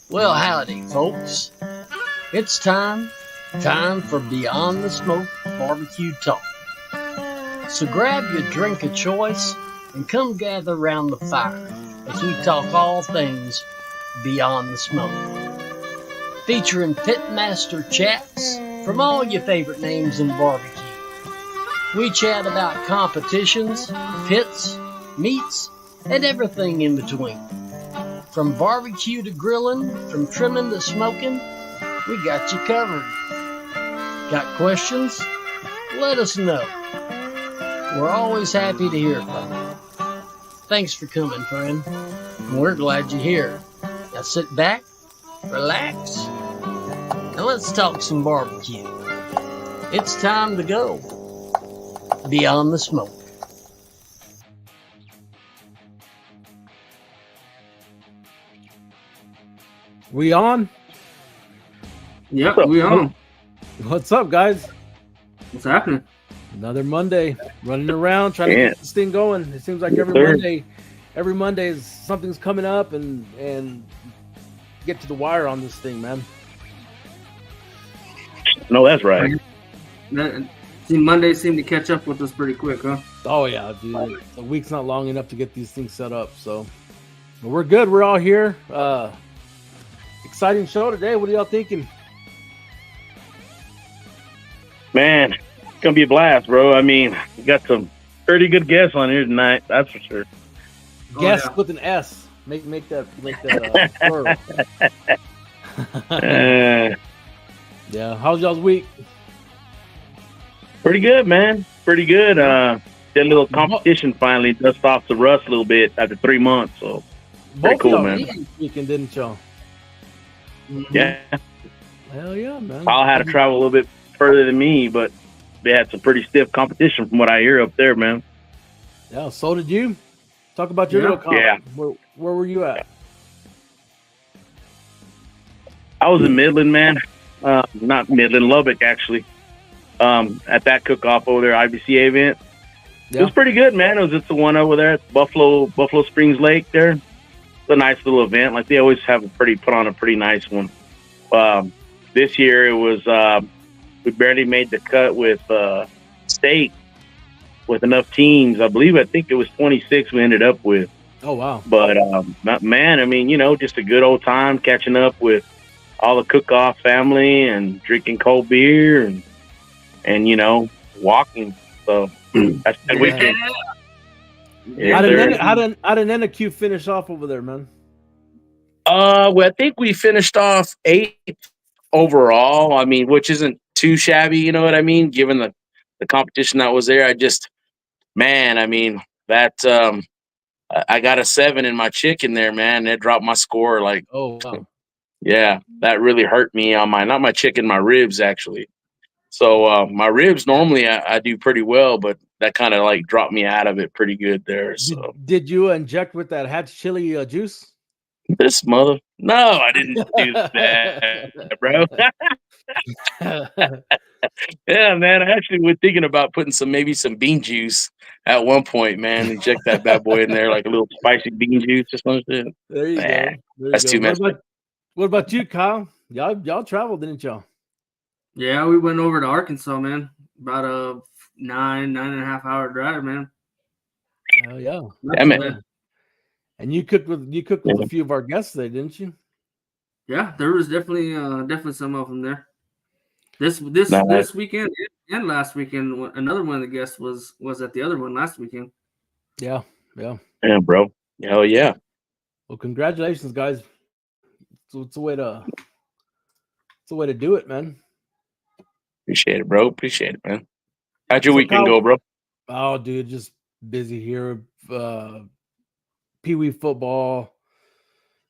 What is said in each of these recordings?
Well, howdy, folks. It's time for Beyond the Smoke Barbecue Talk. So grab your drink of choice and come gather around the fire as we talk all things Beyond the Smoke. Featuring pitmaster chats from all your favorite names in barbecue. We chat about competitions, pits, meats, and everything in between. From barbecue to grilling, from trimming to smoking, we got you covered. Got questions? Let us know. We're always happy to hear from you. Thanks for coming, friend. We're glad you're here. Now sit back, relax, and let's talk some barbecue. It's time to go Beyond the Smoke. We on? Yep, we on. What's up, guys? What's happening? Another Monday, running around trying to get this thing going. It seems like every Monday is something's coming up and get to the wire on this thing, man. No, that's right. Mondays seem to catch up with us pretty quick, huh? Oh yeah, dude. The week's not long enough to get these things set up, so but we're good. We're all here. Exciting show today. What are y'all thinking? Man, it's gonna be a blast, bro. I mean, we got some pretty good guests on here tonight. That's for sure. Guests with an S. Make that plural. Yeah. How's y'all's week? Pretty good, man. Pretty good. Did a little competition finally, dust off the rust a little bit after 3 months. So pretty cool, man. Weekend, didn't y'all? Yeah. Hell yeah, man. Paul had to travel a little bit further than me, but they had some pretty stiff competition from what I hear up there, man. Yeah, so did you. Talk about your little comp. Yeah. Where were you at? I was in Midland, man. Not Midland, Lubbock, actually. At that cook-off over there, IBCA event. Yeah. It was pretty good, man. It was just the one over there at Buffalo Springs Lake there. It's a nice little event. Like, they always have put on a pretty nice one. This year it was, we barely made the cut with state with enough teams. I think it was 26 we ended up with. Oh, wow. But, man, I mean, just a good old time catching up with all the cook-off family and drinking cold beer and walking. So that's a good weekend. Yeah, how did NQ finish off over there, man? Well, I think we finished off 8th overall. I mean, which isn't too shabby, you know what I mean? Given the competition that was there, I got a 7 in my chicken there, man. It dropped my score. Like, oh wow, yeah, that really hurt me on not my chicken, my ribs actually. So my ribs normally I do pretty well, but that kind of like dropped me out of it pretty good there. So did you inject with that Hatch chili juice? This mother? No, I didn't do that, bro. Yeah, man. I actually was thinking about putting maybe some bean juice at one point, man. Inject that bad boy in there, like a little spicy bean juice or something. There you go. That's too much. What about you, Kyle? Y'all traveled, didn't y'all? Yeah, we went over to Arkansas, man. About a 9.5 hour drive, man. Oh yeah. Yeah, man. And you cooked with a few of our guests today, didn't you? Yeah, there was definitely some of them there. This weekend and last weekend, another one of the guests was at the other one last weekend. Yeah, bro. Hell yeah. Well, congratulations, guys. It's a way to do it, man. Appreciate it, bro. Appreciate it, man. How'd your weekend go, bro? Oh, dude, just busy here. Pee Wee football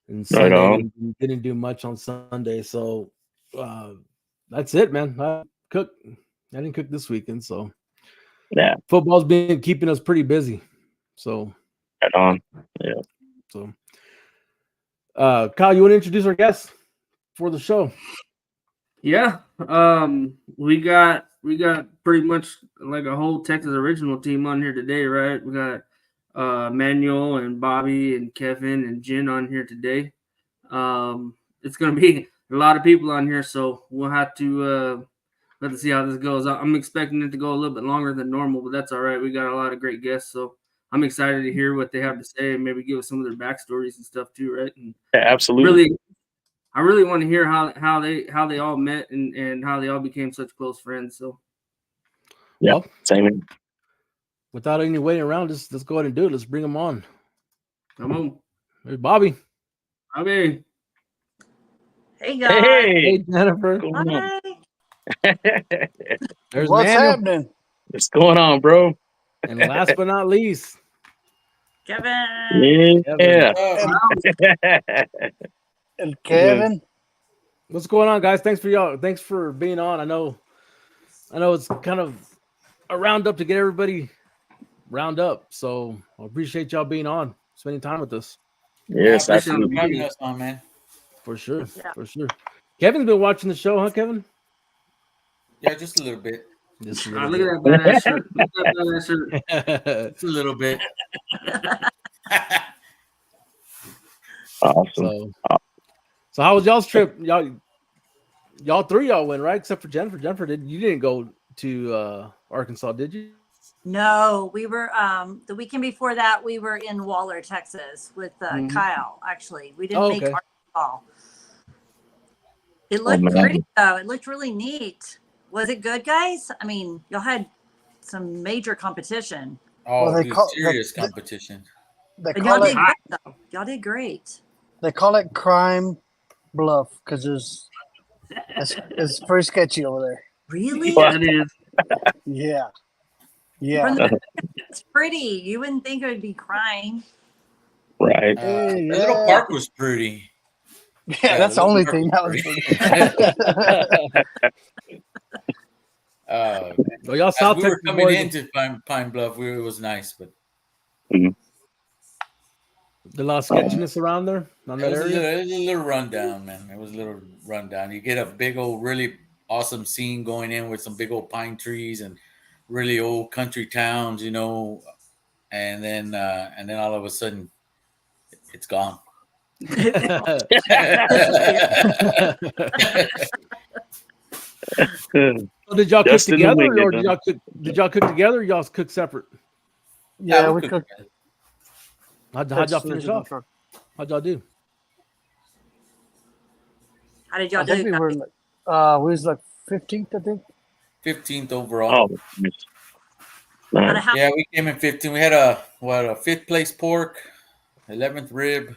and Sunday. Didn't do much on Sunday, so that's it, man. I didn't cook this weekend, so yeah. Football's been keeping us pretty busy. So right on. Yeah. So Kyle, you want to introduce our guests for the show? Yeah. We got pretty much like a whole Texas original team on here today, right? We got Manuel and Bobby and Kevin and Jen on here today. It's gonna be a lot of people on here, so we'll have to let's see how this goes. I'm expecting it to go a little bit longer than normal, but that's all right. We got a lot of great guests, so I'm excited to hear what they have to say and maybe give us some of their backstories and stuff too, right? And yeah, absolutely. I really want to hear how they all met and how they all became such close friends. So yeah, well, same. Without any waiting around, let's go ahead and do it. Let's bring them on. Come on. Hey, Bobby. Bobby. Hey guys. Hey Jennifer. Hi. There's What's Manuel. happening? What's going on, bro? And last but not least, Kevin. Yeah. And Kevin. What's going on, guys? Thanks for being on. I know it's kind of a roundup to get everybody round up. So I appreciate y'all being on, spending time with us. Yes, absolutely. Having us on, man. For sure. Yeah. For sure. Kevin's been watching the show, huh, Kevin? Yeah, just a little bit. Look at that badass shirt. Look at that badass shirt. Just a little bit. Awesome. So how was y'all's trip? Y'all three y'all went, right? Except for Jennifer. Jennifer, you didn't go to Arkansas, did you? No, we were the weekend before that we were in Waller, Texas with Kyle. Actually, we didn't make Arkansas. It looked pretty though. It looked really neat. Was it good, guys? I mean, y'all had some major competition. Oh, serious competition. Y'all did great, though. Y'all did great. They call it Crime Bluff because it's pretty sketchy over there. Really? Yeah, it is. Yeah. It's pretty. You wouldn't think it would be crime. Right. The little park was pretty. Yeah, that's the only thing that was well, y'all South we were coming into Pine Bluff. It was nice, but the lot of sketchiness around there. It was a little rundown, man. It was a little rundown. You get a big old, really awesome scene going in with some big old pine trees and really old country towns, and then all of a sudden, it's gone. So did y'all cook together, or did y'all cook together, or y'all cook separate? Yeah, we cooked. How'd y'all finish off? How'd y'all do? How did y'all do? We was like 15th, I think. 15th overall. Oh, yeah, we came in 15th. We had a 5th place pork, 11th rib,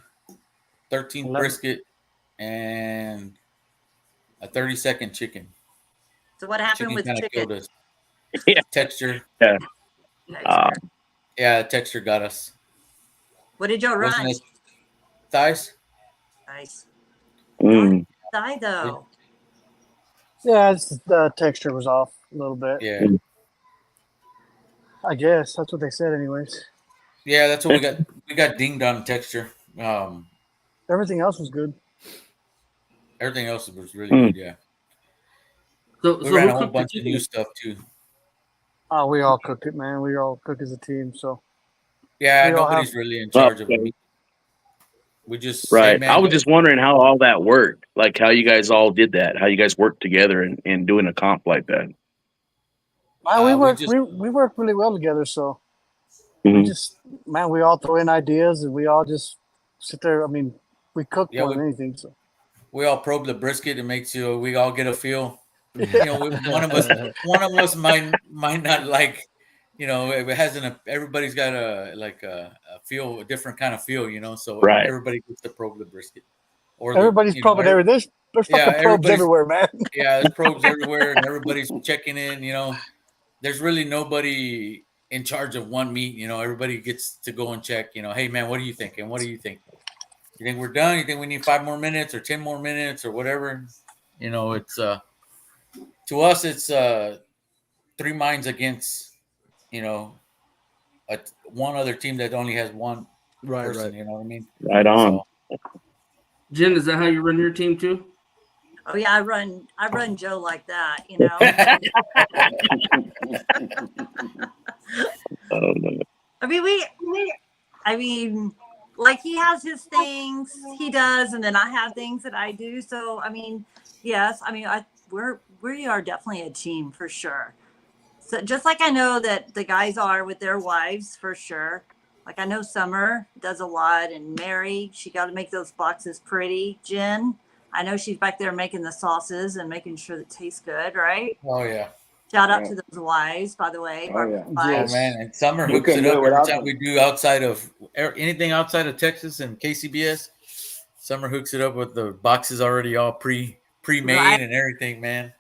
13th brisket, and a 32nd chicken. So what happened with chicken? Killed us. Yeah. Texture. Yeah. Texture got us. What did y'all run? Thighs. Nice. Thigh though. Yeah, the texture was off a little bit. Yeah. I guess that's what they said, anyways. Yeah, that's what we got. We got dinged on texture. Everything else was good. Everything else was really good. Yeah. So we ran a whole bunch of new stuff too. Oh, we all cooked it, man. We all cook as a team. So. Yeah, nobody's really in charge of it. We just right. I was just wondering how all that worked, like how you guys all did that, how you guys worked together and doing a comp like that. We work really well together. So we all throw in ideas and we all just sit there. I mean, we cook more than anything. So we all probe the brisket. It makes we all get a feel. One of us might not like. It hasn't. Everybody's got a feel, a different kind of feel. So Right. everybody gets to probe the brisket. Or everybody's probing everything. There's fucking probes everywhere, man. Yeah, there's probes everywhere, and everybody's checking in. There's really nobody in charge of one meat. Everybody gets to go and check. Hey man, what do you think? And what do you think? You think we're done? You think we need 5 more minutes or 10 more minutes or whatever? It's to us, it's 3 minds against one other team that only has one person. Right. You know what I mean? Right on. So, Jen, is that how you run your team too? Oh yeah, I run Joe like that, Oh, no. I mean, like he has his things he does, and then I have things that I do. So I mean, yes, I mean we are definitely a team for sure. So just like I know that the guys are with their wives for sure. Like I know Summer does a lot, and Mary, she got to make those boxes pretty. Jen, I know she's back there making the sauces and making sure it tastes good, right? Oh yeah. Shout out to those wives, by the way. Oh yeah. Oh man, and Summer hooks it up every time we do anything outside of Texas and KCBS. Summer hooks it up with the boxes already all pre-made and everything, man.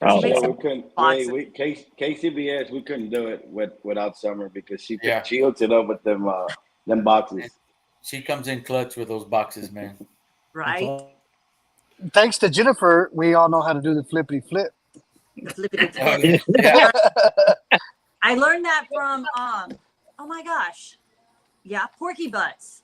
Oh, yeah, we couldn't. KCBS, we couldn't do it without Summer because she hooks it up with them boxes. She comes in clutch with those boxes, man. Right. Thanks to Jennifer, we all know how to do the flippity flip. Yeah. I learned that from oh my gosh, Porky Butts.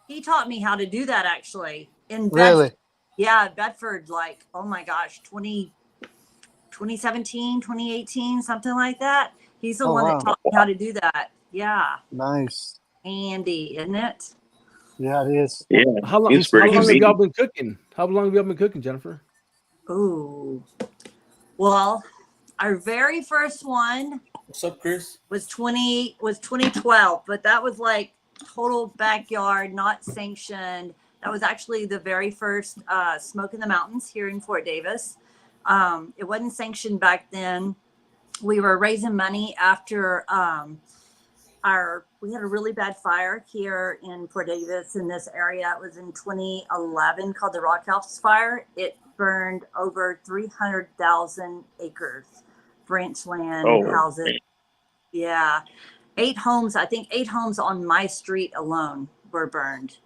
He taught me how to do that actually in Bedford. Really? Yeah, Bedford, like oh my gosh, 2017, 2018, something like that. He's the one that taught me how to do that. Yeah. Nice. Handy, isn't it? Yeah, it is. Yeah. How long have y'all been cooking? How long have y'all been cooking, Jennifer? Ooh. Well, our very first one. What's up, Chris? Was 2012, but that was like total backyard, not sanctioned. That was actually the very first Smoke in the Mountains here in Fort Davis. It wasn't sanctioned back then. We were raising money after we had a really bad fire here in Fort Davis in this area. It was in 2011 called the Rock House Fire. It burned over 300,000 acres, ranch land, houses. Yeah. 8 homes, I think 8 homes on my street alone were burned.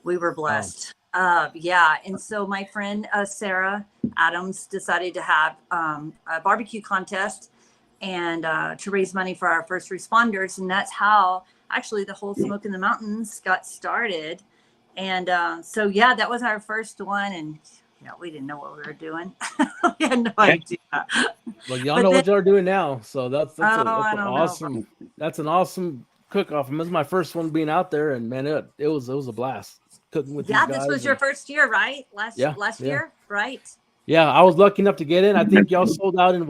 We were blessed. And so my friend Sarah Adams decided to have a barbecue contest and to raise money for our first responders, and that's how actually the whole Smoke in the Mountains got started. And that was our first one, and we didn't know what we were doing. We had no idea. Well, y'all know what y'all are doing now, so that's an awesome cook-off. This is my first one being out there, and man, it was a blast. Cooking with this was your first year, right? Last year, right? Yeah, I was lucky enough to get in. I think y'all sold out in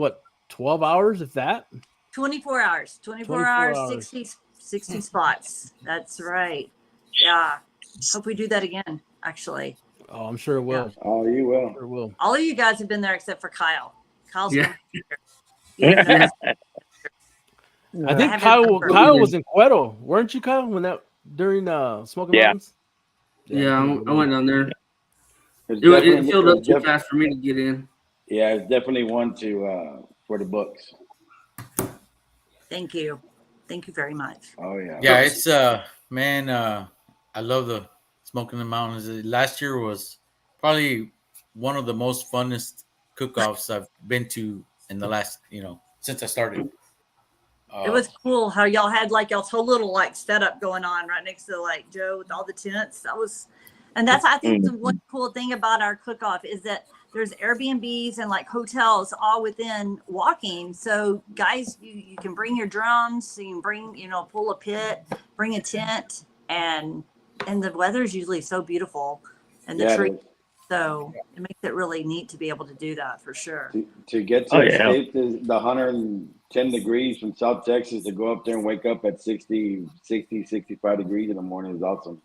12 hours, if that? 24 hours. 24 hours, 60 spots. That's right. Yeah. Hope we do that again, actually. Oh, I'm sure it will. Yeah. Oh, you will. Sure will. All of you guys have been there except for Kyle. Kyle's been here. I think Kyle was in Cuero. Weren't you, Kyle, during Smoking Mountains? Yeah, I went down there. It filled up too fast for me to get in. Yeah, it's definitely one for the books. Thank you very much. Oh yeah. Yeah, it's man, I love the Smoke in the Mountains. Last year was probably one of the most funnest cook-offs I've been to in the last, since I started. It was cool how y'all had y'all's whole little setup going on right next to Joe with all the tents. That's I think the one cool thing about our cook-off is that there's Airbnbs and hotels all within walking. So guys, you can bring your drums, you can bring, pull a pit, bring a tent, and the weather's usually so beautiful and the tree. So it makes it really neat to be able to do that for sure. To get to escape the 110 degrees from South Texas, to go up there and wake up at 60, 65 degrees in the morning is awesome.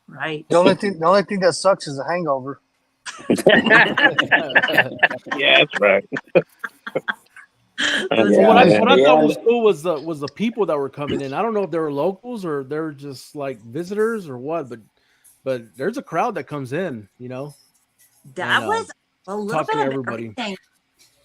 Right. The only thing that sucks is a hangover. Yeah, that's right. What I thought was cool was the people that were coming in. I don't know if they were locals or they're just like visitors or what, but there's a crowd that comes in, you know. That was a little bit of everything.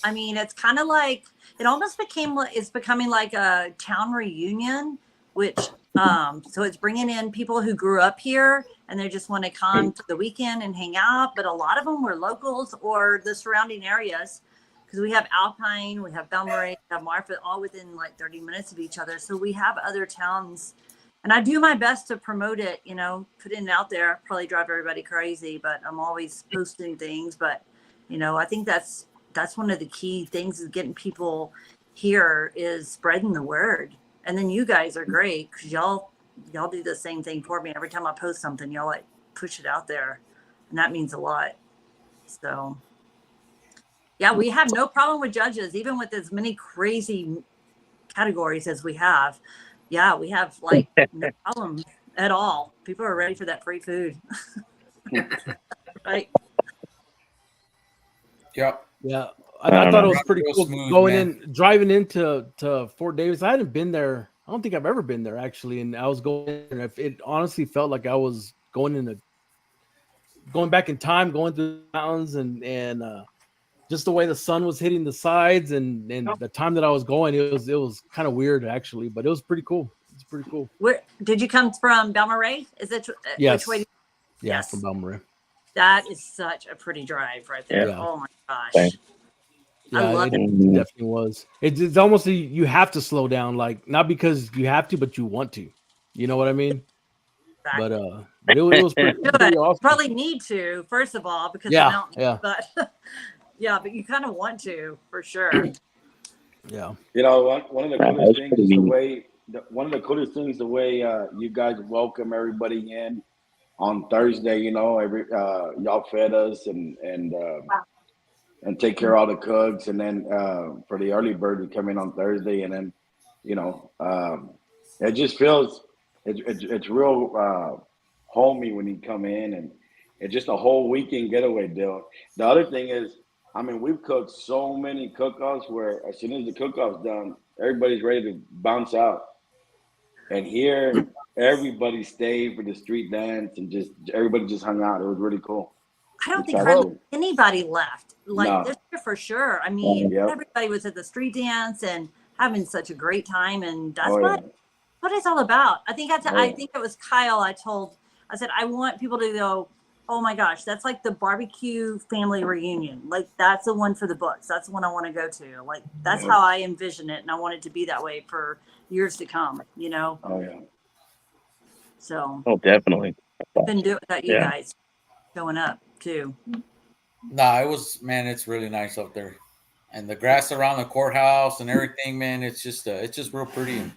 I mean, it's kind of like it almost it's becoming like a town reunion, which so it's bringing in people who grew up here and they just want to come to the weekend and hang out. But a lot of them were locals or the surrounding areas, because we have Alpine, we have Belmarais, we have Marfa, all within like 30 minutes of each other. So we have other towns, and I do my best to promote it, you know, put it out there. Probably drive everybody crazy, but I'm always posting things. But you know, I think that's one of the key things is getting people here is spreading the word. And then you guys are great because y'all do the same thing for me. Every time I post something, y'all like push it out there, and that means a lot. So yeah, we have no problem with judges, even with as many crazy categories as we have. Yeah, we have like no problem at all. People are ready for that free food. Right. Yep. Yeah. I thought it was pretty cool driving into Fort Davis. I hadn't been there. I don't think I've ever been there actually. And I was going, and it honestly felt like I was going back in time, going through the mountains and just the way the sun was hitting the sides and the time that I was going, it was kind of weird actually, but it was pretty cool. It's pretty cool. Where did you come from? Belmarais? Is it? Yes. Which way? Yes, from Belmarais. That is such a pretty drive right there. Yeah. Oh my gosh. Thanks. I love it. It definitely was. It's almost you have to slow down, like not because you have to, but you want to. You know what I mean? Exactly. But it was pretty awesome. Probably need to, first of all, because the mountain. But yeah, but you kind of want to for sure. Yeah. You know, one of the coolest things is the way you guys welcome everybody in on Thursday. You know, y'all fed us and take care of all the cooks, and then for the early bird to come in on Thursday, and then you know, it just feels it's real homey when you come in, and it's just a whole weekend getaway deal. The other thing is, I mean, we've cooked so many cook-offs where as soon as the cook-off's done, everybody's ready to bounce out. And here, everybody stayed for the street dance and everybody just hung out. It was really cool. I don't think hardly anybody left. Like this year for sure. I mean, Yep. everybody was at the street dance and having such a great time, and that's what it's all about. I think I think it was Kyle. I said I want people to go, oh my gosh, that's like the barbecue family reunion. Like that's the one for the books. That's the one I want to go to. Like that's how I envision it, and I want it to be that way for years to come. You know. Oh yeah. So. Oh, definitely. Been doing that, you guys, going up too. Nah, it's really nice up there, and the grass around the courthouse and everything, man. It's just real pretty and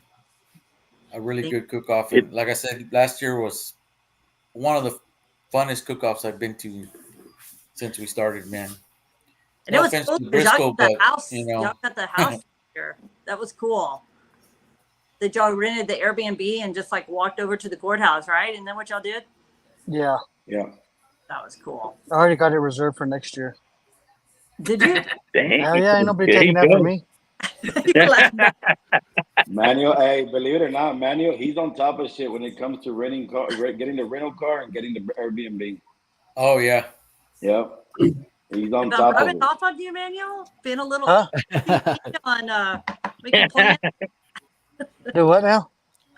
a really good cook-off. And like I said, last year was one of the funnest cook-offs I've been to since we started, man. And it was cool because y'all got the house. Y'all got the house here. That was cool. That y'all rented the Airbnb and just like walked over to the courthouse, right? And then what y'all did? Yeah. Yeah. That was cool. I already got it reserved for next year. Did you? Hell yeah, ain't nobody taking that from me. Manuel, hey, believe it or not, Manuel, he's on top of shit when it comes to getting the rental car and getting the Airbnb. Oh yeah. Yep. He's on I'm top of rubbing it. off on you, Manuel. Been a little on making plans. Do what now?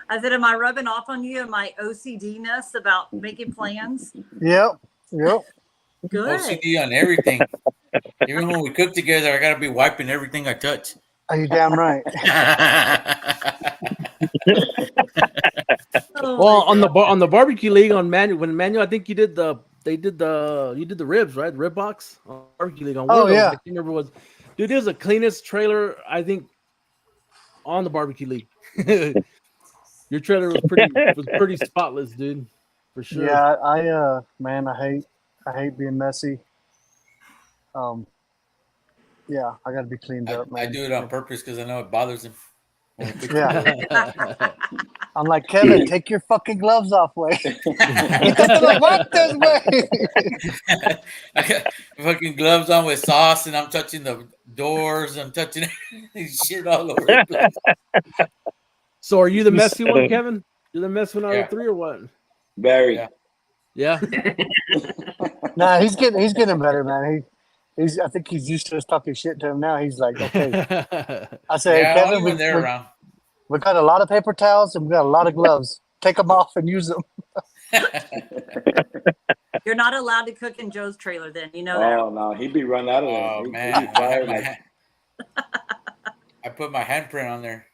I said, am I rubbing off on you and my OCD-ness about making plans? Yep. Good. OCD on everything. Even when we cook together, I gotta be wiping everything I touch. Are you damn right? Well, on the barbecue league on Manuel, I think you did the ribs, right? The rib box on barbecue league on one of those. I can't remember what. Dude, it was the cleanest trailer I think on the barbecue league. Your trailer was pretty spotless, dude, for sure. Yeah, I hate being messy. Yeah, I got to be cleaned up, man. I do it on purpose because I know it bothers him. Yeah. I'm like, Kevin, take your fucking gloves off, way. I'm like, what this way? I got fucking gloves on with sauce, and I'm touching the doors. I'm touching shit all over the place. So, are you the messy one, Kevin? You're the messy one out of 3, or what? Very. Yeah. Nah, he's getting better, man. I think he's used to us talking shit to him now. He's like, okay. I say, hey, Kevin, we got a lot of paper towels and we got a lot of gloves. Take them off and use them. You're not allowed to cook in Joe's trailer then. You know that. Oh, no. He'd be run out of there. Oh, man. I put my handprint on there.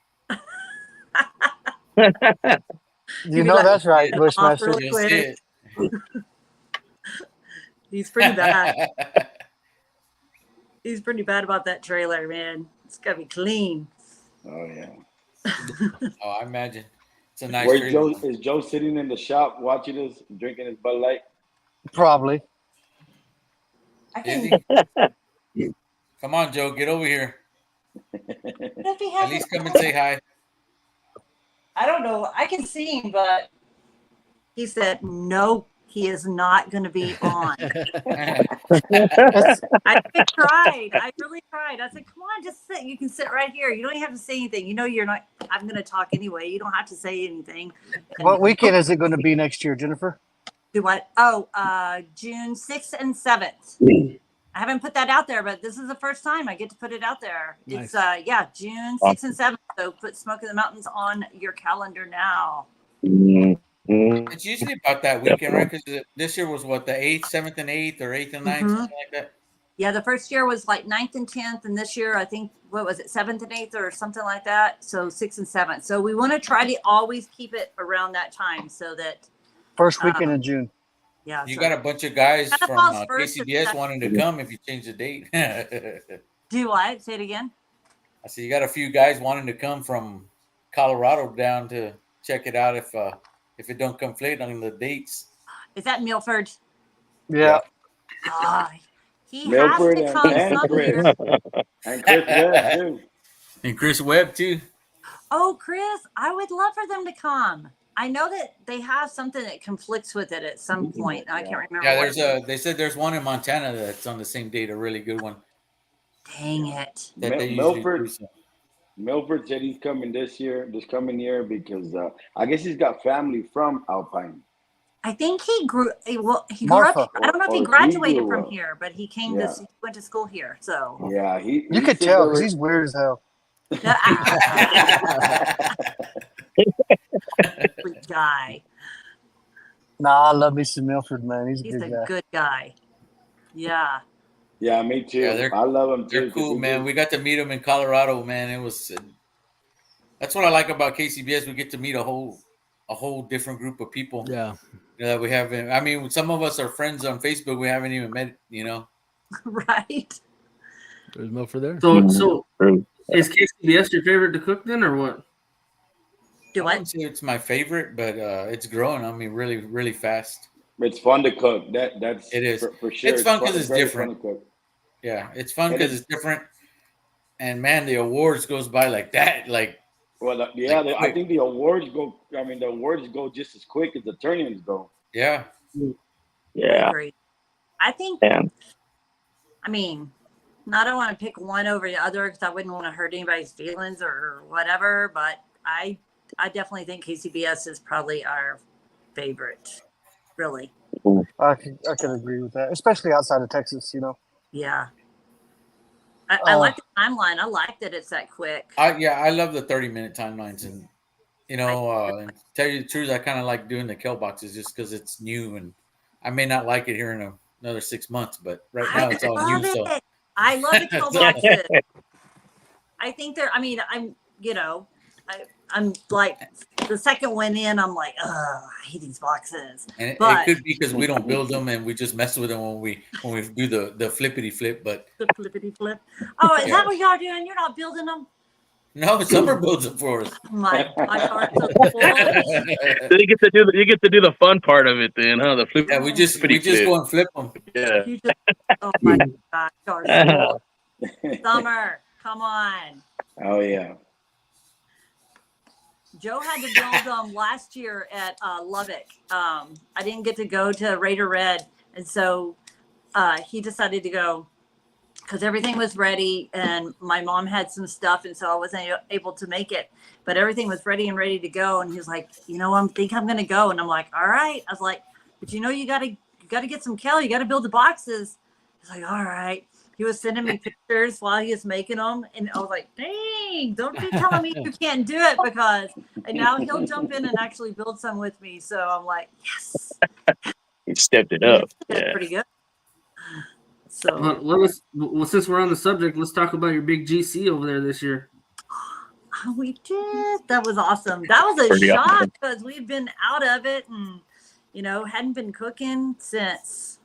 You know that's right, Bushmaster. He's pretty bad. He's pretty bad about that trailer, man. It's got to be clean. Oh, yeah. Oh, I imagine. It's a nice trailer. Is Joe sitting in the shop watching us, drinking his Bud Light? Probably. Come on, Joe, get over here. At least come and say hi. I don't know. I can see him, but he said, no, he is not going to be on. I tried. I really tried. I said, come on, just sit. You can sit right here. You don't even have to say anything. You know, you're not, I'm going to talk anyway. You don't have to say anything. What weekend is it going to be next year, Jennifer? Do what? Oh, June 6th and 7th. I haven't put that out there, but this is the first time I get to put it out there. Nice. It's June 6th and 7th. So put Smoke in the Mountains on your calendar now. It's usually about that weekend, right? Because this year was what, the 8th, 7th, and 8th, or 8th and 9th, something like that. Yeah, the first year was like 9th and 10th, and this year I think, what was it, 7th and 8th or something like that. So 6th and 7th. So we want to try to always keep it around that time so that first weekend in June. Yeah, you got a bunch of guys from KCBS wanting to come if you change the date. Do what? Say it again. I said you got a few guys wanting to come from Colorado down to check it out if it don't conflict on the dates. Is that Milford? Yeah. He Milford has to come somewhere. And Chris Webb too. And Chris Webb too. Oh, Chris, I would love for them to come. I know that they have something that conflicts with it at some point. I can't remember. Yeah, they said there's one in Montana that's on the same date, a really good one. Dang it. Milford said he's coming this coming year, because I guess he's got family from Alpine. I think he grew up here. I don't know if he graduated from here, but he came he went to school here. So yeah, you could tell because he's weird as hell. Guy. Nah, I love me some Milford, man. He's a good guy. Yeah. Yeah, me too. Yeah, I love him too. They're cool, man. We got to meet them in Colorado, man. It was. That's what I like about KCBS. We get to meet a whole different group of people. Yeah. That we haven't. I mean, some of us are friends on Facebook. We haven't even met. You know. Right. There's Milford there. So is KCBS your favorite to cook then, or what? I wouldn't say it's my favorite, but it's growing on me really, really fast. It's fun to cook. That's it is for sure. It's fun because it's different. Yeah, it's fun because it's different. And man, the awards goes by like that. Like, well, I think the awards go. I mean, the awards go just as quick as the tournaments go. Yeah. Yeah. I think. Yeah. I mean, I don't want to pick one over the other because I wouldn't want to hurt anybody's feelings or whatever. But I definitely think KCBS is probably our favorite. Really. I can agree with that, especially outside of Texas, you know. Yeah. I like the timeline. I like that it's that quick. I love the 30-minute timelines, and tell you the truth, I kind of like doing the Kel boxes just because it's new, and I may not like it here in another 6 months, but right now it's all new. So I love the Kel boxes. I think I'm like the second one in. I'm like, I hate these boxes. And it could be because we don't build them and we just mess with them when we do the flippity flip. But the flippity flip. Oh, is that what y'all doing? You're not building them? No, Summer builds them for us. My heart's so full. You get to do the fun part of it then, huh? The flip. Yeah, we just go and flip them. Yeah. Oh my gosh, Summer, come on. Oh yeah. Joe had to build them last year at Lubbock. I didn't get to go to Raider Red, and so he decided to go because everything was ready, and my mom had some stuff, and so I wasn't able to make it. But everything was ready and ready to go, and he was like, I think I'm gonna go, and I'm like, all right. I was like, but you gotta get some kale. You gotta build the boxes. He's like, all right. He was sending me pictures while he was making them, and I was like, dang, don't be telling me you can't do it, and now he'll jump in and actually build some with me. So I'm like, yes. You stepped it up. Yeah. Pretty good. So since we're on the subject, let's talk about your big GC over there this year. Oh, we did. That was awesome. That was a shock because we've been out of it and, hadn't been cooking since,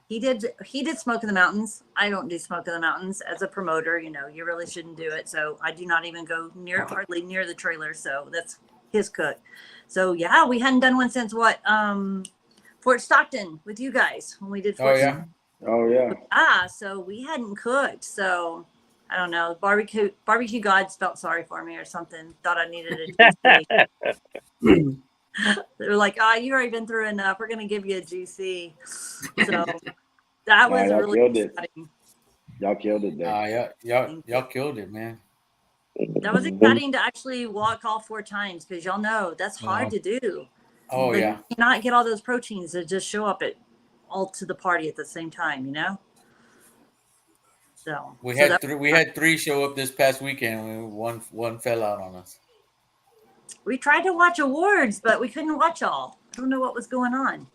he did Smoke in the Mountains. I don't do Smoke in the Mountains as a promoter. You really shouldn't do it. So I do not even go hardly near the trailer. So that's his cook. So yeah, we hadn't done one since Fort Stockton with you guys when we did Fort Stockton. Oh yeah. So we hadn't cooked. So I don't know. Barbecue gods felt sorry for me or something. Thought I needed a GC. They were like, you already been through enough. We're going to give you a GC. So that was really exciting. Y'all killed it there. Y'all killed it, man. That was exciting to actually walk all 4 times because y'all know that's hard to do. Oh, yeah. You cannot get all those proteins that just show up all to the party at the same time, So we had 3 show up this past weekend. One fell out on us. We tried to watch awards, but we couldn't watch all. I don't know what was going on.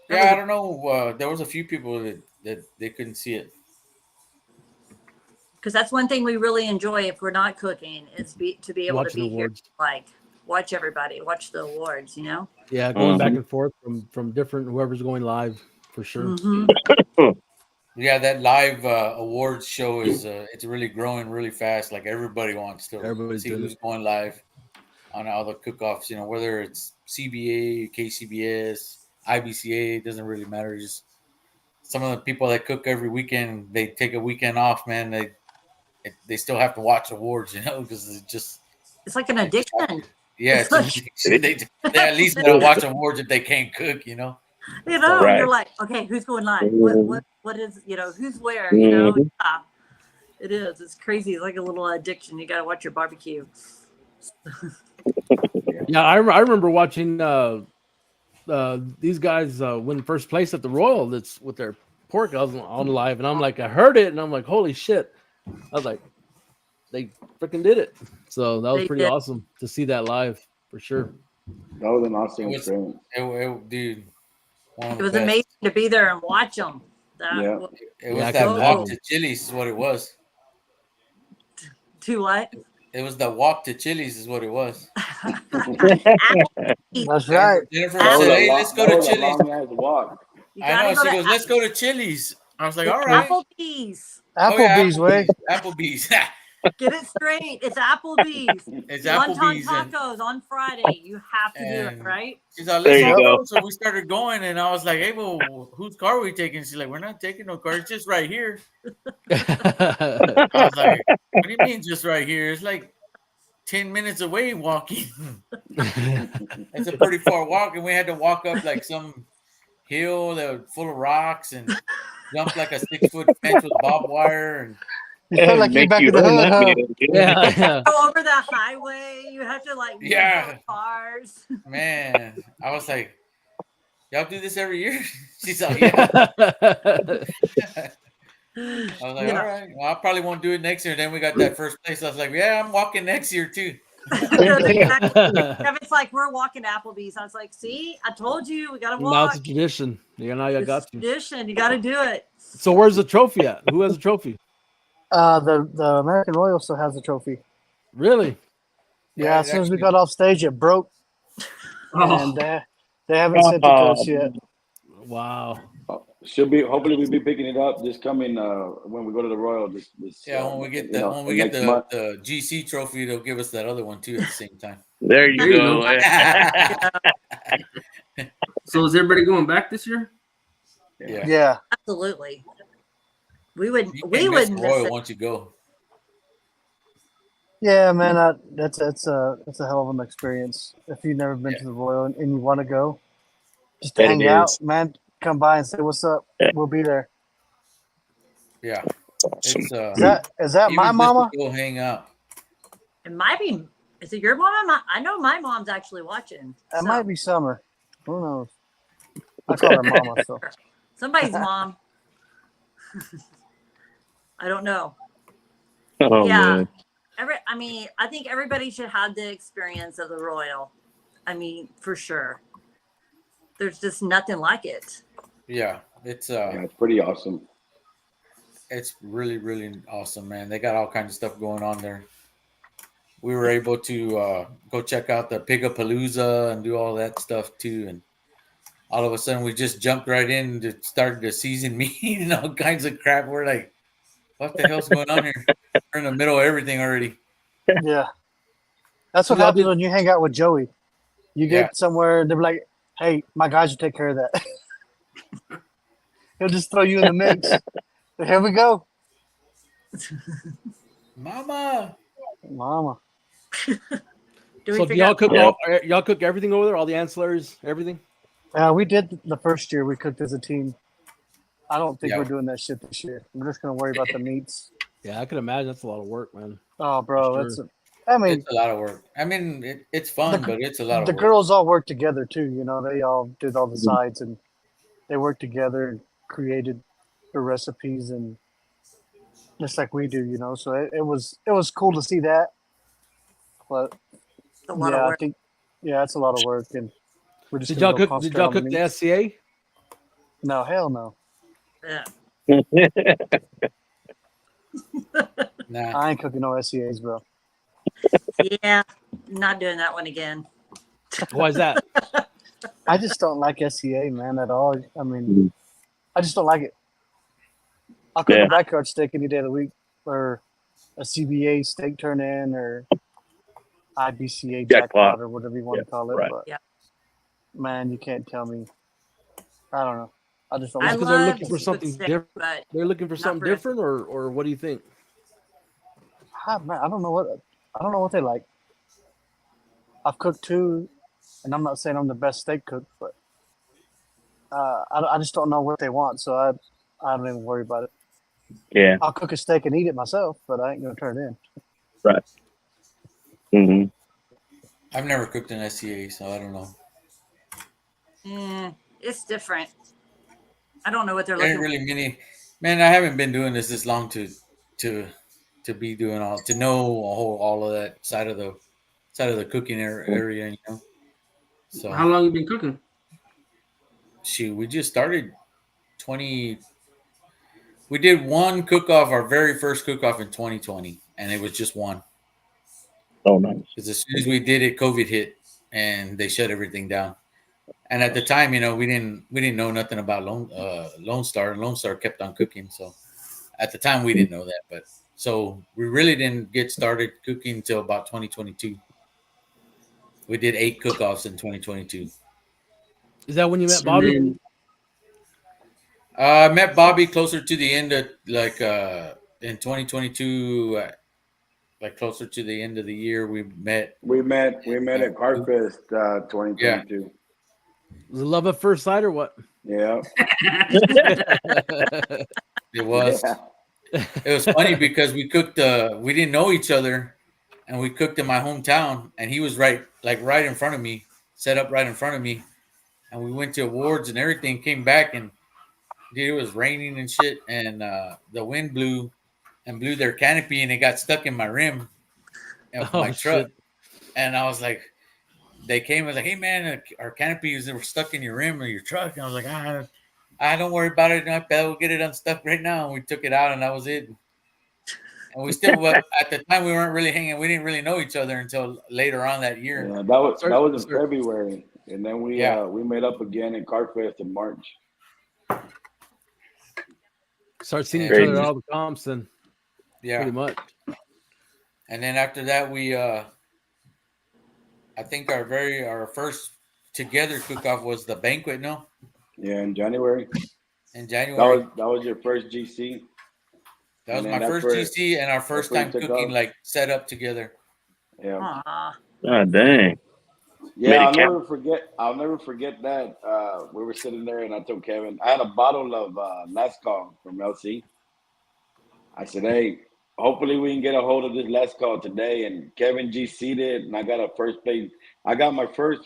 Yeah, I don't know. There was a few people that they couldn't see it. Because that's one thing we really enjoy if we're not cooking is to be able Watching to be awards. here, watch everybody, watch the awards, Yeah, going back and forth from different whoever's going live for sure. Mm-hmm. Yeah, that live awards show is it's really growing really fast. Like everybody wants to see who's going live on all the cook-offs, whether it's CBA, KCBS, IBCA, it doesn't really matter. Just some of the people that cook every weekend, they take a weekend off, man. They still have to watch awards, because it's like an addiction. Yeah, they at least gotta watch awards if they can't cook, Right. You're like, okay, who's going live? What is, who's where? Yeah, it is. It's crazy. It's like a little addiction. You got to watch your barbecue. Yeah, I remember watching these guys win first place at the Royal. That's with their pork. I was on live, and I'm like, I heard it, and I'm like, holy shit! I was like, they freaking did it. So that was pretty awesome to see that live for sure. That was an awesome experience. Dude, it was amazing to be there and watch them. It was that walk to Chili's is what it was. To what? It was the walk to Chili's is what it was. That's right. Jennifer said, hey, let's go to Chili's. I know. She goes, let's go to Chili's. I was like, all right. Applebee's. Applebee's, way. Applebee's. Get it straight. It's Applebee's. It's Wonton tacos on Friday. You have to do it, right? She's like, let's go. So we started going, and I was like, hey, well, whose car are we taking? She's like, we're not taking no car. It's just right here. I was like, what do you mean just right here? It's like 10 minutes away walking. It's a pretty far walk, and we had to walk up like some hill that was full of rocks and jump like a 6-foot fence with barbed wire and like you're back in the hood. Yeah. Go over the highway. You have to move cars. Man, I was like, y'all do this every year? She's like, yeah. I was like, all right. Well, I probably won't do it next year. Then we got that first place. I was like, yeah, I'm walking next year too. Kevin's like, we're walking to Applebee's. I was like, see, I told you we gotta walk. Now it's a tradition. Now you got to. Tradition. You got to do it. So where's the trophy at? Who has the trophy? The American Royal still has the trophy. Really? Yeah, as soon as we got off stage, it broke. And they haven't sent it to us yet. Wow. Hopefully we'll be picking it up this coming when we go to the Royal. When we get the GC trophy, they'll give us that other one too at the same time. There you go. So is everybody going back this year? Yeah. Absolutely. We wouldn't miss miss Royal it. once you go. Yeah, man, that's a hell of an experience. If you've never been to the Royal and you want to go, just to hang out, man, come by and say what's up. Yeah. We'll be there. Yeah, Awesome. Is that my mama? Go hang out. It might be. Is it your mom? I know my mom's actually watching. That might be Summer. Who knows? I call her mama. So somebody's mom. I don't know. Oh, yeah. man. I think everybody should have the experience of the Royal. I mean, for sure. There's just nothing like it. Yeah, it's pretty awesome. It's really, really awesome, man. They got all kinds of stuff going on there. We were able to go check out the Pigapalooza and do all that stuff too. And all of a sudden, we just jumped right in to start the season meeting and all kinds of crap. We're like, what the hell's going on here? We're in the middle of everything already. Yeah. That's what happens when you hang out with Joey. You get somewhere and they're like, hey, my guys will take care of that. He'll just throw you in the mix. Here we go. Mama. So do y'all cook y'all cook everything over there? All the ancillaries, everything? We did the first year. We cooked as a team. I don't think we're doing that shit this year. We're just gonna worry about the meats. Yeah, I can imagine that's a lot of work, man. Oh, bro, Sure. it's a lot of work. I mean, it's fun, but it's a lot of the work. girls all work together too. You know, they all did all the sides and they worked together and created the recipes and just like we do. You know, so it was cool to see that. But a lot of work. I think it's a lot of work. And we're just Did y'all cook the SCA? No, hell no. Yeah. Nah. I ain't cooking no SCAs, bro. Yeah, not doing that one again. Why is that? I just don't like SCA, man, at all. I mean, I just don't like it. I'll cook a backyard steak any day of the week, or a CBA steak turn-in, or IBCA jackpot, or whatever you want to call it. Right. But man, you can't tell me. I don't know. I just don't. Because they're looking for something different. They're looking for something different, or what do you think? Man, I don't know what they like. I've cooked two, and I'm not saying I'm the best steak cook, but I just don't know what they want, so I don't even worry about it. Yeah, I'll cook a steak and eat it myself, but I ain't gonna turn it in. Right. Mm-hmm. I've never cooked an SCA, so I don't know. It's different. I don't know what they're looking really many. Man, I haven't been doing this long to be doing all of that side of the cooking area, you know. So how long you been cooking? Shoot, we just started 20. We did one cook-off, our very first cook-off in 2020, and it was just one. Oh, nice. Because as soon as we did it, COVID hit, and they shut everything down. And at the time, you know, we didn't know nothing about Lone Star. Lone Star kept on cooking, so at the time we didn't know that. But so we really didn't get started cooking until about 2022. We did 8 cook-offs in 2022. Is that when you met Bobby? I met Bobby closer to the end of in 2022, closer to the end of the year. We met at Carfest 2022. Yeah. Was it love at first sight or what? Yeah. It was. Yeah. It was funny because we cooked. We didn't know each other, and we cooked in my hometown. And he was right in front of me, set up right in front of me. And we went to awards and everything. Came back and dude, it was raining and shit, and the wind blew their canopy, and it got stuck in my rim of my truck. Shit. And I was like, they came and was like, hey man, our canopies were stuck in your rim or your truck. And I was like, I don't worry about it. We'll get it unstuck right now. And we took it out, and that was it. And we still, at the time, we weren't really hanging. We didn't really know each other until later on that year. Yeah, that was in February, and then we met up again in Carfest in March. Start seeing each other at all the comps, then. Yeah, pretty much. And then after that, we, I think our first together cook-off was the banquet. No. Yeah, in January. In January. That was your first GC. That was my first GC and our first time cooking, like set up together. Yeah. God dang. Yeah, I'll never forget that. We were sitting there, and I told Kevin, I had a bottle of Lascaux from LC. I said, "Hey, hopefully we can get a hold of this Lascaux today." And Kevin GC'd it, and I got a first place. I got my first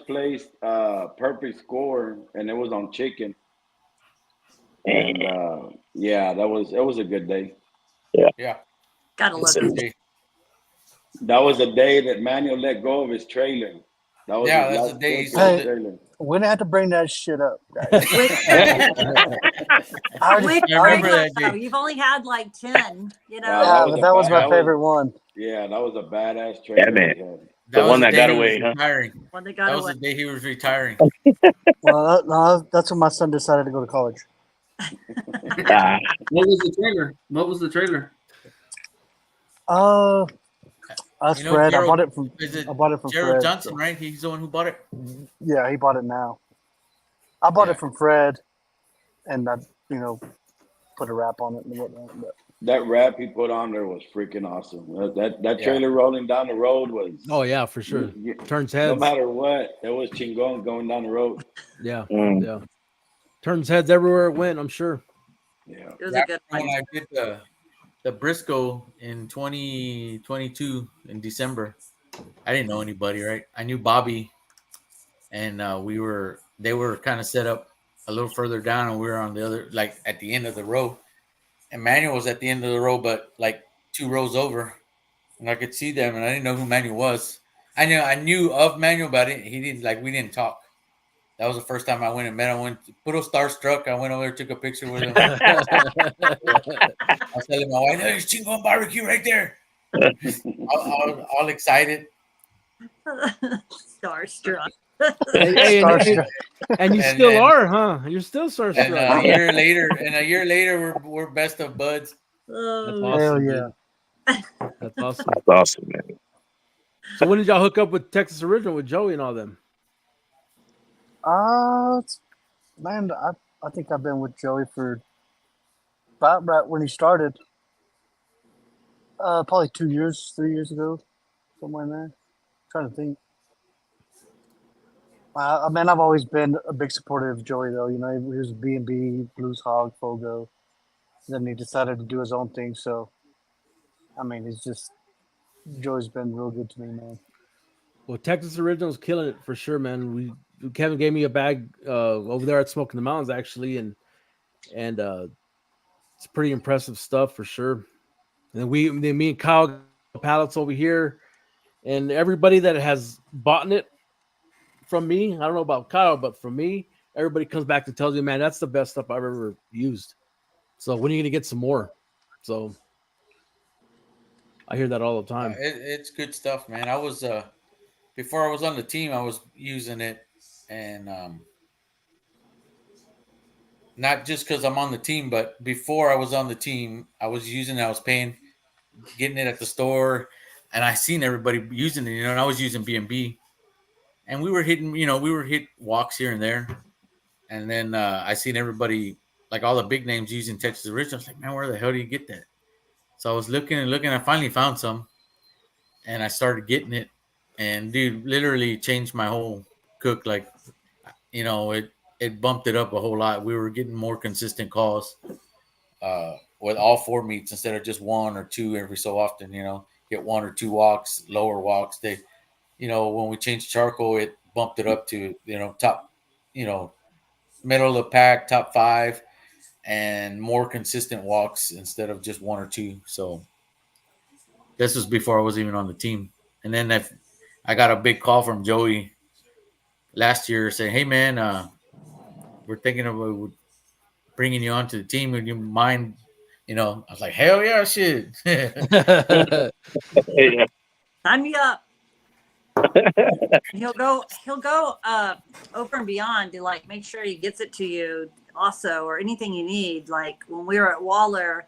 place perfect score, and it was on chicken. And yeah, it was a good day. Yeah. Gotta love it. That was the day that Manuel let go of his trailer. That's the day he sold it. We didn't have to bring that shit up, guys. I remember that day. You've only had like 10, you know. Yeah, but that was my favorite one. Yeah, that was a badass trailer. Yeah, man. The one that got away, huh? That was the day he was retiring. Well, that's when my son decided to go to college. What was the trailer? That's Fred. I bought it from Gerald Fred. Johnson, right? He's the one who bought it. Yeah, he bought it now. I bought it from Fred, and I, put a wrap on it and whatnot. But. That wrap he put on there was freaking awesome. That trailer rolling down the road was. Oh yeah, for sure. Turns heads. No matter what, it was chingon going down the road. Yeah, yeah. Turns heads everywhere it went. I'm sure. Yeah, it was a good one. When I did the Briscoe in 2022 in December, I didn't know anybody, right? I knew Bobby, and they were kind of set up a little further down, and we were on the other, like at the end of the row. And Manuel was at the end of the row, but like 2 rows over, and I could see them, and I didn't know who Manuel was. I knew of Manuel, but we didn't talk. That was the first time I went and met him. I went puro starstruck. I went over there, took a picture with him. I was telling my wife, "There's Chingon Barbecue right there." all excited. Starstruck. And you still are, huh? You're still starstruck. And a year later, we're best of buds. That's awesome. Hell yeah. That's awesome. That's awesome, man. So when did y'all hook up with Texas Original with Joey and all them? Man, I think I've been with Joey for about right when he started. Probably 2 years, 3 years ago, somewhere in there. I'm trying to think. I've always been a big supporter of Joey, though. He was B&B, Blues Hog, Fogo. Then he decided to do his own thing. So, Joey's been real good to me, man. Well, Texas Original's killing it for sure, man. Kevin gave me a bag over there at Smoking the Mountains, actually, and it's pretty impressive stuff for sure. And then me and Kyle got pallets over here, and everybody that has bought it from me, I don't know about Kyle, but from me, everybody comes back and tells me, man, that's the best stuff I've ever used. So when are you gonna get some more? So I hear that all the time. It's good stuff, man. I was before I was on the team, I was using it, and not just because I'm on the team, but before I was on the team, I was using it. I was getting it at the store, and I seen everybody using it, and I was using B&B. And we were hit walks here and there. And then I seen everybody, like all the big names using Texas Original. I was like, man, where the hell do you get that? So I was looking and looking. I finally found some. And I started getting it. And, dude, literally changed my whole cook. Like, it bumped it up a whole lot. We were getting more consistent calls with all 4 meats instead of just 1 or 2 every so often, get 1 or 2 walks, lower walks. When we changed charcoal, it bumped it up to, top, middle of the pack, top 5, and more consistent walks instead of just 1 or 2. So this was before I was even on the team. And then I got a big call from Joey last year saying, hey, man, we're thinking about bringing you onto the team. Would you mind? I was like, hell yeah, shit. Sign me up. He'll go over and beyond to make sure he gets it to you also, or anything you need. Like when we were at Waller,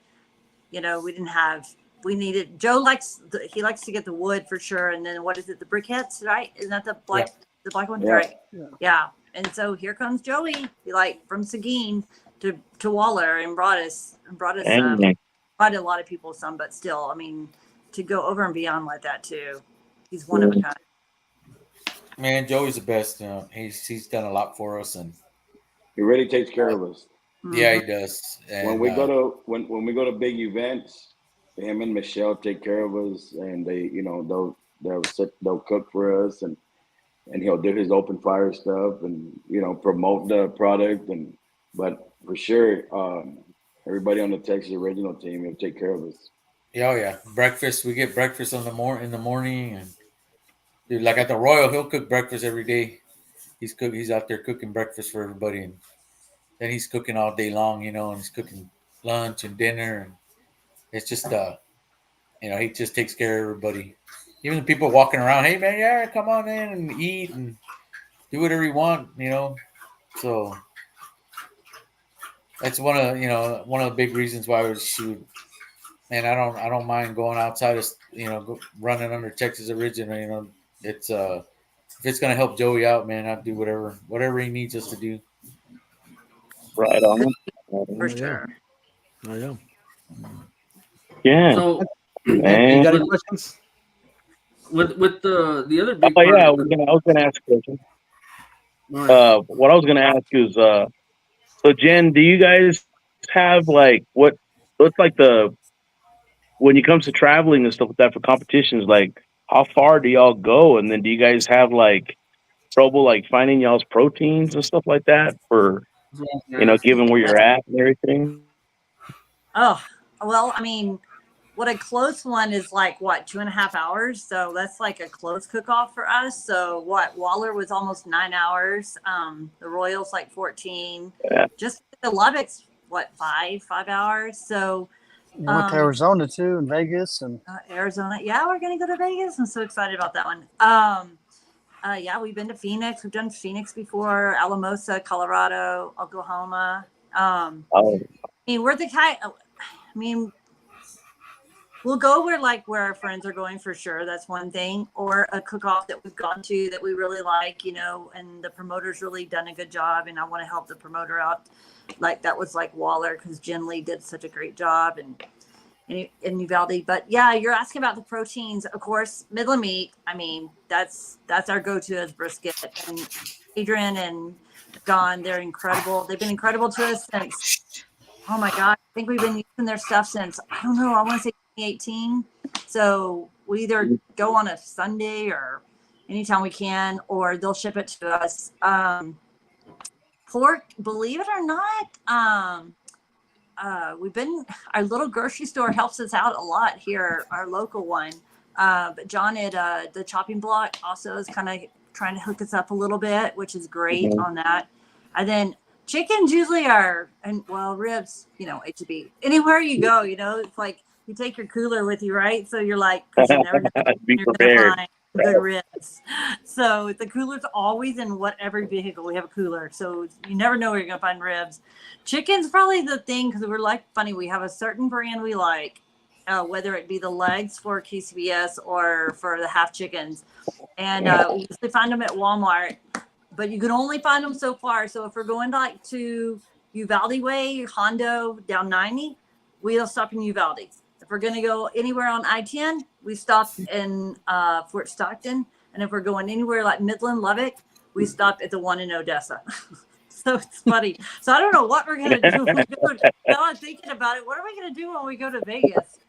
we needed, Joe likes to get the wood for sure. And then what is it? The briquettes, right? Isn't that the black one? Yeah. Right. Yeah. And so here comes Joey, from Seguin to Waller and brought us quite a lot of people some, but still, I mean, to go over and beyond like that too. He's one of a kind. Man, Joey's the best. He's done a lot for us, and he really takes care of us. Yeah, he does. And, when we go to when we go to big events, him and Michelle take care of us, and they, you know, they'll cook for us, and he'll do his open fire stuff, and you know, promote the product, but for sure, everybody on the Texas Original team will take care of us. Oh yeah, breakfast. We get breakfast in the morning, and dude, like at the Royal, he'll cook breakfast every day. He's out there cooking breakfast for everybody, and then he's cooking all day long, you know, and he's cooking lunch and dinner, and it's just you know, he just takes care of everybody. Even the people walking around, hey man, yeah, come on in and eat and do whatever you want, you know. So that's one of the big reasons why I would shoot. Man, I don't mind going outside of, you know, running under Texas Original. You know, it's if it's gonna help Joey out, man, I'd do whatever he needs us to do. Right on. For sure. Oh yeah. Yeah. So, man. You got any questions? With the other big part I was gonna ask a question. Right. What I was gonna ask is, so Jen, do you guys have like what's like when it comes to traveling and stuff like that for competitions, like how far do y'all go? And then do you guys have like trouble like finding y'all's proteins and stuff like that for, you know, given where you're at and everything? Oh, well, I mean, what a close one is like, 2.5 hours. So that's like a close cook-off for us. So Waller was almost 9 hours. The Royals like 14. Yeah. Just the Lubbock's 5 hours. So we went to Arizona too, and Vegas, and Arizona. Yeah, we're gonna go to Vegas. I'm so excited about that one. Yeah, we've been to Phoenix. We've done Phoenix before, Alamosa, Colorado, Oklahoma. I mean, we're the kind. I mean, we'll go where our friends are going for sure. That's one thing, or a cook-off that we've gone to that we really like, you know, and the promoter's really done a good job, and I want to help the promoter out. Like that was like Waller, because Jen Lee did such a great job, and Uvalde. But yeah, you're asking about the proteins. Of course, Midland Meat. I mean, that's our go-to as brisket. And Adrian and John, they're incredible. They've been incredible to us since. Oh my God, I think we've been using their stuff since, I don't know, I want to say 2018. So we either go on a Sunday or anytime we can, or they'll ship it to us. Pork, believe it or not, our little grocery store helps us out a lot here, our local one. But John at the chopping block also is kind of trying to hook us up a little bit, which is great on that. And then chickens usually ribs, you know, HB. Anywhere you go, you know, it's like you take your cooler with you, right? So you're like, you never know be you're prepared. Find good ribs. So the cooler's always in whatever vehicle. We have a cooler, so you never know where you're gonna find ribs. Chicken's probably the thing, because we're like funny. We have a certain brand we like, whether it be the legs for KCBS or for the half chickens, and we usually find them at Walmart. But you can only find them so far. So if we're going to Uvalde Way, Hondo down 90, we'll stop in Uvalde. If we're going to go anywhere on I-10, we stop in Fort Stockton. And if we're going anywhere like Midland, Lubbock, we stop at the one in Odessa. So it's funny. So I don't know what we're going to do. Now I'm thinking about it. What are we going to do when we go to Vegas?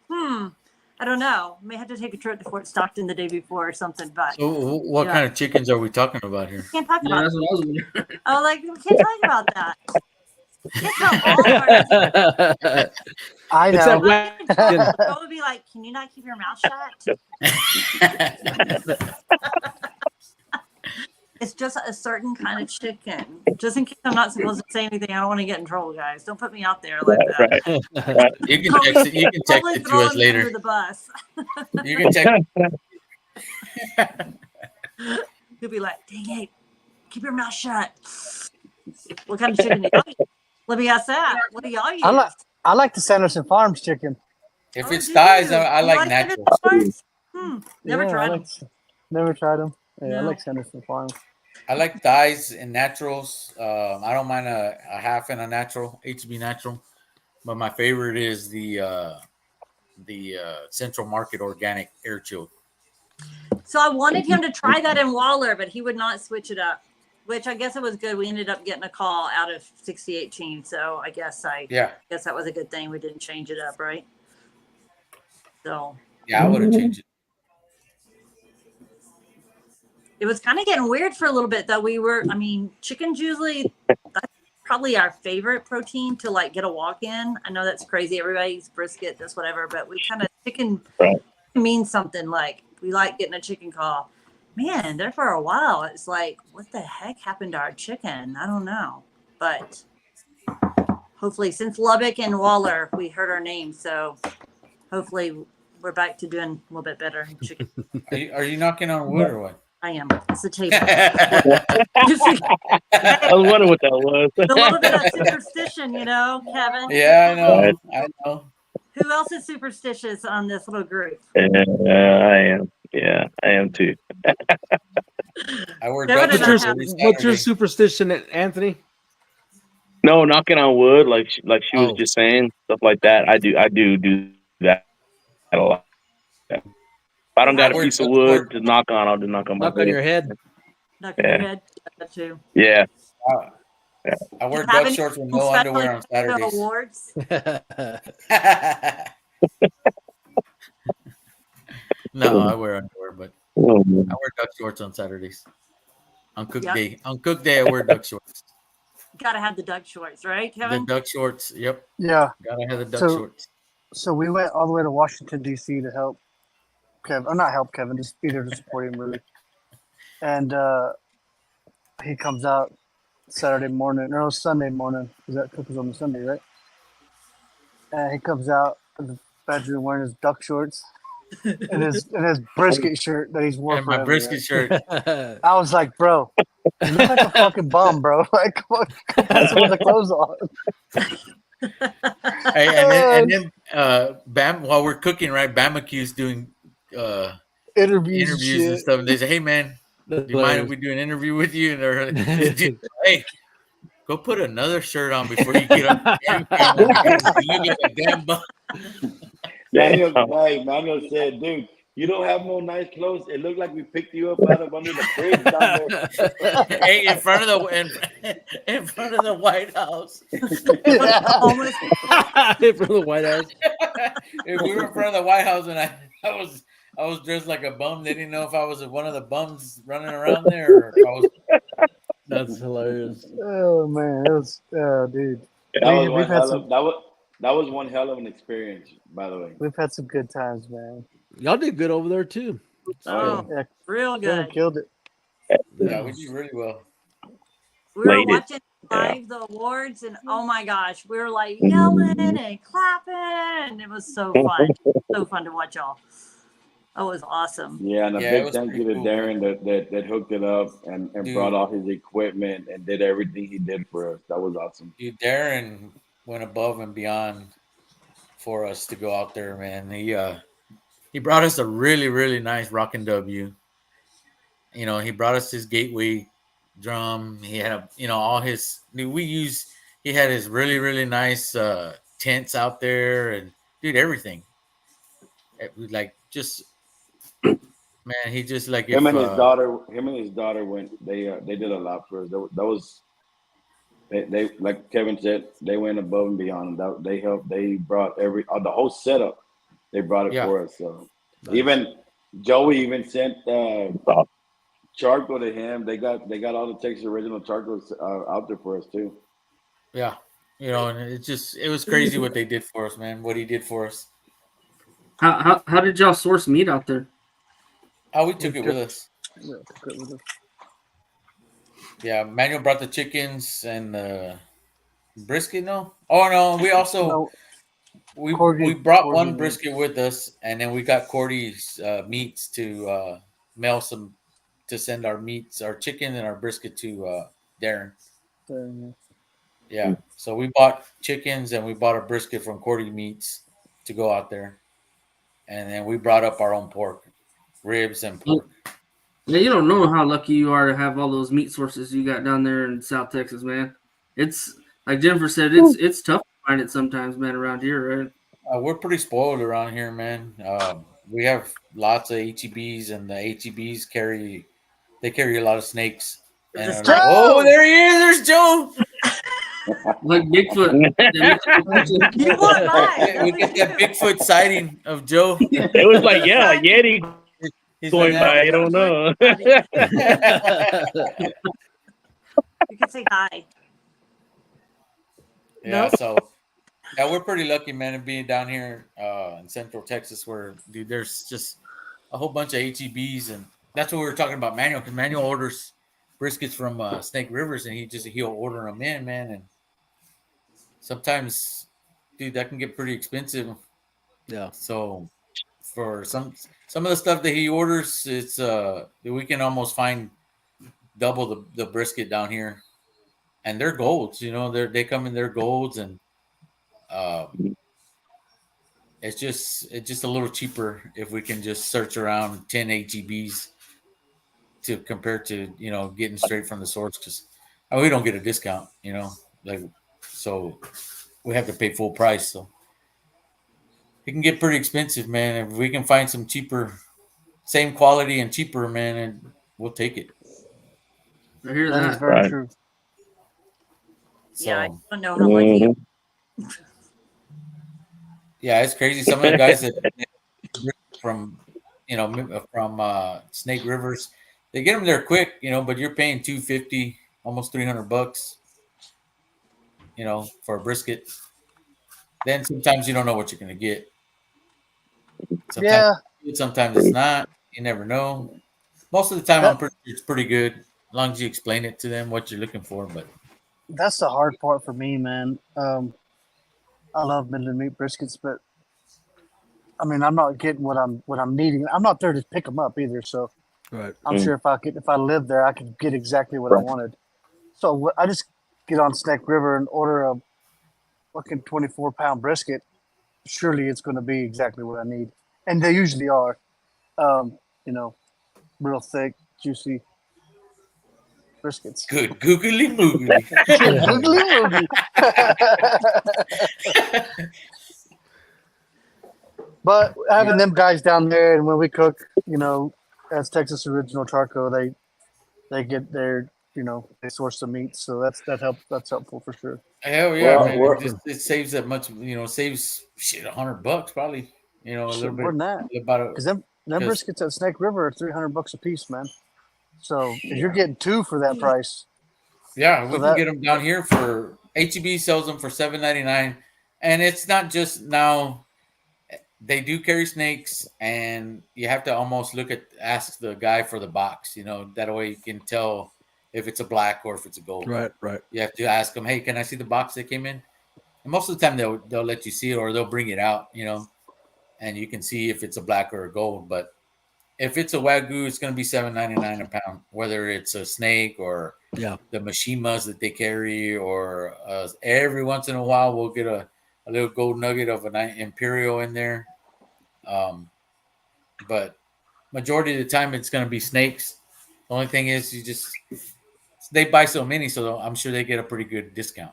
I don't know. May have to take a trip to Fort Stockton the day before or something. But so what kind of chickens are we talking about here? Can't talk about that's what I was wondering. Oh, like we can't talk about that. Can't tell all of our I know. I would be like, can you not keep your mouth shut? It's just a certain kind of chicken. Just in case I'm not supposed to say anything, I don't want to get in trouble, guys. Don't put me out there like that. Right. You can text it. You can text it to us later. The bus. You can text. You'll be like, dang it, keep your mouth shut. What kind of chicken do y'all eat? Let me ask that. What do y'all eat? I like the Sanderson Farms chicken. If it's thighs, I like natural. Never tried them. Never tried them. Yeah, No. I like Sanderson Farms. I like thighs and naturals. I don't mind a half and a natural, HB natural. But my favorite is the the Central Market organic air chilled. So I wanted him to try that in Waller, but he would not switch it up, which I guess it was good. We ended up getting a call out of 6018. So I guess that was a good thing. We didn't change it up, right? So yeah, I would have changed it. It was kind of getting weird for a little bit, though. Chicken's usually that's probably our favorite protein to like get a walk in. I know that's crazy. Everybody eats brisket, this, whatever, but we kind of chicken means something. Like we like getting a chicken call. Man, there for a while, it's like, what the heck happened to our chicken? I don't know. But hopefully, since Lubbock and Waller, we heard our name. So hopefully, we're back to doing a little bit better in chicken. Are you knocking on wood or what? I am. It's the table. I was wondering what that was. A little bit of superstition, Kevin. Yeah, I know. Who else is superstitious on this little group? I am. Yeah, I am too. What's your superstition, Anthony? No, knocking on wood, like she was just saying, stuff like that. I do that a lot. Yeah. If I don't got a piece of wood to knock on, I'll just knock on my head. Your head. Knock on your head. That too. Yeah. I wear duck shorts with no underwear on Saturdays. Awards. No, I wear underwear, but I wear duck shorts on Saturdays. On cook day, I wear duck shorts. Gotta have the duck shorts, right, Kevin? The duck shorts. Yep. Yeah. Gotta have the duck shorts. So we went all the way to Washington D.C. to help Kevin, or not help Kevin, just be there to support him, really. And he comes out Saturday morning, or Sunday morning, because that cook was on the Sunday, right? And he comes out of the bedroom wearing his duck shorts and his brisket shirt that he's worn and my brisket shirt. I was like, bro, you look like a fucking bum, bro. Like, come on, put some of the clothes on. Hey, and then Bam, while we're cooking, right? Bamacue's doing interviews and stuff. And they say, "Hey, man, do you mind if we do an interview with you?" And they're like, "Hey, go put another shirt on before you get on the camera. You look like a damn bum." Manuel said, "Dude, you don't have no nice clothes. It looked like we picked you up out of under the fridge down there." Hey, in front of the White House. In front of the White House. If we were in front of the White House and I was dressed like a bum, they didn't know if I was one of the bums running around there. Or if I was... That's hilarious. Oh man, it was dude. That was one hell of an experience, by the way. We've had some good times, man. Y'all did good over there too. Oh, yeah. Real good. Killed it. Yeah, we did really well. We were watching live the awards, and oh my gosh, we were like yelling and clapping. It was so fun. So fun to watch y'all. That was awesome. Yeah, and a big thank you to Darren that hooked it up and brought all his equipment and did everything he did for us. That was awesome. Dude, Darren went above and beyond for us to go out there, man. He brought us a really, really nice Rockin' W. You know, he brought us his Gateway drum. He had all his he had his really, really nice tents out there and dude, everything. It was like just man, he just like him and his daughter went. They did a lot for us. That was they like Kevin said, they went above and beyond. They helped. They brought the whole setup. They brought it for us. So nice. Even Joey even sent charcoal to him. They got all the Texas original charcoals out there for us too. Yeah, and it was crazy what they did for us, man. What he did for us. How did y'all source meat out there? Oh, we took it with us. Yeah, Manuel brought the chickens and brisket. No, we also we brought one brisket with us, and then we got Cordy's meats to mail some to send our meats, our chicken and our brisket to Darren. Yeah, so we bought chickens and we bought a brisket from Cordy Meats to go out there, and then we brought up our own pork, ribs and pork. Yeah, you don't know how lucky you are to have all those meat sources you got down there in South Texas, man. It's like Jennifer said, it's tough to find it sometimes, man, around here, right? We're pretty spoiled around here, man. We have lots of HEBs, and the HEBs carry a lot of snakes. And Joe! Oh, there he is! There's Joe. Like Bigfoot. You want mine? We get that Bigfoot sighting of Joe. It was like, yeah, Yeti He's going like, by. I don't know. You can say hi. Yeah, Nope. so yeah, we're pretty lucky, man, of being down here in Central Texas, where dude, there's just a whole bunch of HEBs, and that's what we were talking about, Manuel, because Manuel orders briskets from Snake Rivers, and he'll order them in, man, and sometimes, dude, that can get pretty expensive. Yeah. So for some of the stuff that he orders, it's we can almost find double the brisket down here, and they're golds. You know, they come in their golds, and it's just a little cheaper if we can just search around 10 HEBs to compare to getting straight from the source, because we don't get a discount. So we have to pay full price. So it can get pretty expensive, man. If we can find some cheaper, same quality and cheaper, man, and we'll take it. I hear That is that. very Right. true. Yeah, I So don't know how lucky. yeah, it's crazy. Some of the guys that from Snake Rivers, they get them there quick, but you're paying $250, almost $300, for a brisket. Then sometimes you don't know what you're gonna get. Yeah, Sometimes it's not. You never know. Most of the time, it's pretty good, as long as you explain it to them what you're looking for. But that's the hard part for me, man. I love Midland meat briskets, but I mean, I'm not getting what I'm needing. I'm not there to pick them up either, so Right. I'm sure if I lived there, I could get exactly what I wanted. So I just get on Snake River and order a fucking 24-pound brisket. Surely it's going to be exactly what I need, and they usually are. Real thick, juicy briskets. good googly moogly. Googly moogly. But having them guys down there, and when we cook, as Texas Original Charco, they get their, they source the meat, so that's helpful for sure. Hell yeah, Well, man! It saves that much. Saves $100 probably. A little bit. More than that, because them briskets at Snake River are $300 a piece, man. So if you're getting two for that price, yeah, we can get them down here for HEB sells them for $7.99, and it's not just now. They do carry snakes, and you have to almost ask the guy for the box. That way you can tell if it's a black or if it's a gold. Right. You have to ask them, hey, can I see the box that came in? And most of the time they'll let you see it, or they'll bring it out, and you can see if it's a black or a gold. But if it's a Wagyu, it's going to be $7.99 a pound, whether it's a snake or the Mishimas that they carry, or every once in a while we'll get a little gold nugget of an Imperial in there. But majority of the time it's going to be snakes. The only thing is they buy so many, so I'm sure they get a pretty good discount.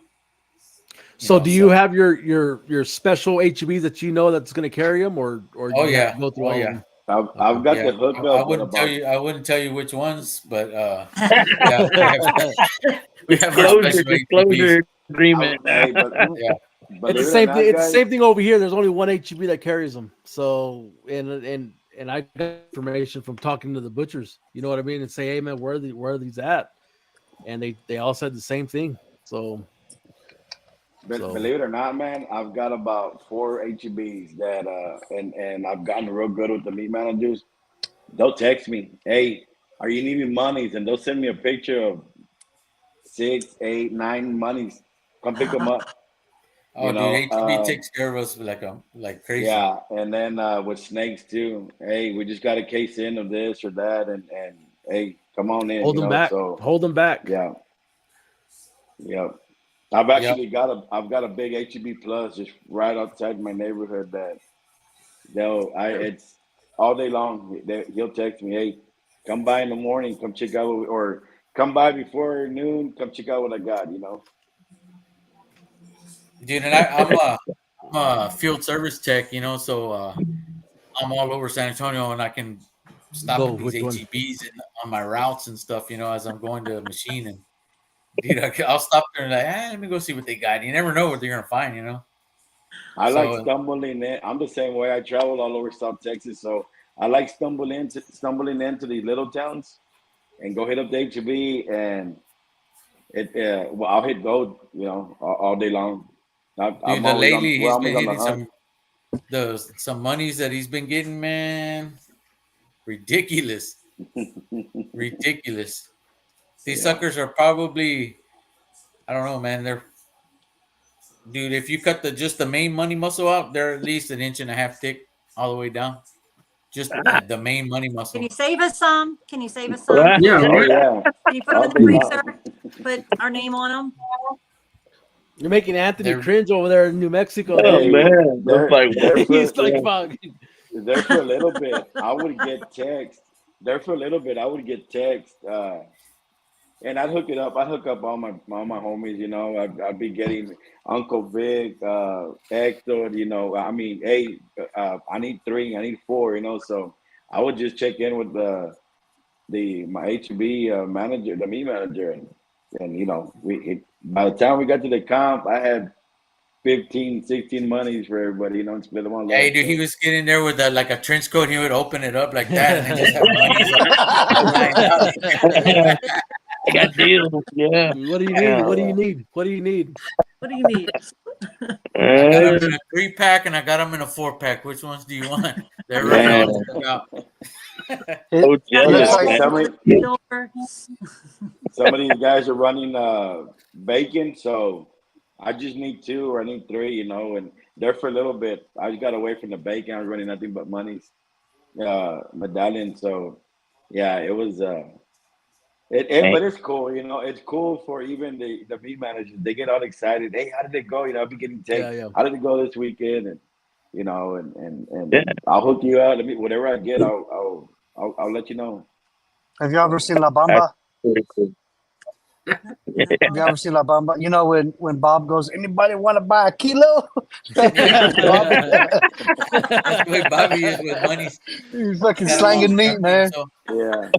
So do you have your special HEBs that that's going to carry them, or oh yeah, go through all of them? I've got the hook up. I wouldn't tell you which ones, but we have disclosure agreement. But it's the same thing. It's the same thing over here. There's only one HEB that carries them. So and I got information from talking to the butchers. You know what I mean? And say, hey man, where are these at? And they all said the same thing. So. Believe it or not, man, I've got about 4 HEBs that and I've gotten real good with the meat managers. They'll text me, hey, are you needing monies? And they'll send me a picture of 6, 8, 9 monies. Come pick them up. Oh, dude, HEB takes care of us like crazy. Yeah, and then with snakes too. Hey, we just got a case in of this or that, and hey, come on in. Hold them back. So, hold them back. Yeah. Yep. I've actually got a big HEB Plus just right outside my neighborhood that it's all day long. He'll text me, hey, come by in the morning, come check out, or come by before noon, come check out what I got, Dude, and I'm a field service tech, so I'm all over San Antonio, and I can stop at these HEBs on my routes and stuff, as I'm going to a machine. And dude, I'll stop there and let me go see what they got. You never know what they're gonna find, I like stumbling in. I'm the same way. I travel all over South Texas, so I like stumbling into these little towns and go hit up the HEB, and I'll hit gold, all day long. Dude, lately he's been hitting some monies that he's been getting, man. Ridiculous. Ridiculous. These suckers are probably, I don't know, man. Dude, if you cut just the main money muscle out, they're at least 1.5 inches thick all the way down. Just the main money muscle. Can you save us some? Yeah. Can you put them in the freezer? Put our name on them. You're making Anthony cringe over there in New Mexico. Hey, man, he's like, fuck. There for a little bit, I would get text. And I'd hook it up. I'd hook up all my homies. I'd be getting Uncle Vic, Hector. I need 3, I need 4. So I would just check in with my HEB manager, the meat manager, and by the time we got to the comp, I had 15, 16 monies for everybody, and split them on. Hey, dude, he was getting there with a trench coat. And he would open it up like that, and then just have monies. I got deals. Yeah. What do you need? What do you need? What do you need? What do you need? I got them in a 3-pack and I got them in a 4-pack. Which ones do you want? They're right out. Oh, jealous, some of these guys are running bacon, so I just need 2 or I need 3, and they're for a little bit. I just got away from the bacon. I was running nothing but monies, medallion. So, yeah, it was. But it's cool, It's cool for even the meat managers. They get all excited. Hey, how did it go? I'll be getting texts. Yeah. How did it go this weekend? And I'll hook you out. Whatever I get, I'll let you know. Have you ever seen La Bamba? Have you ever seen La Bamba? When Bob goes, anybody want to buy a kilo? That's the way Bobby is with money. He's fucking slanging meat, man. Yeah.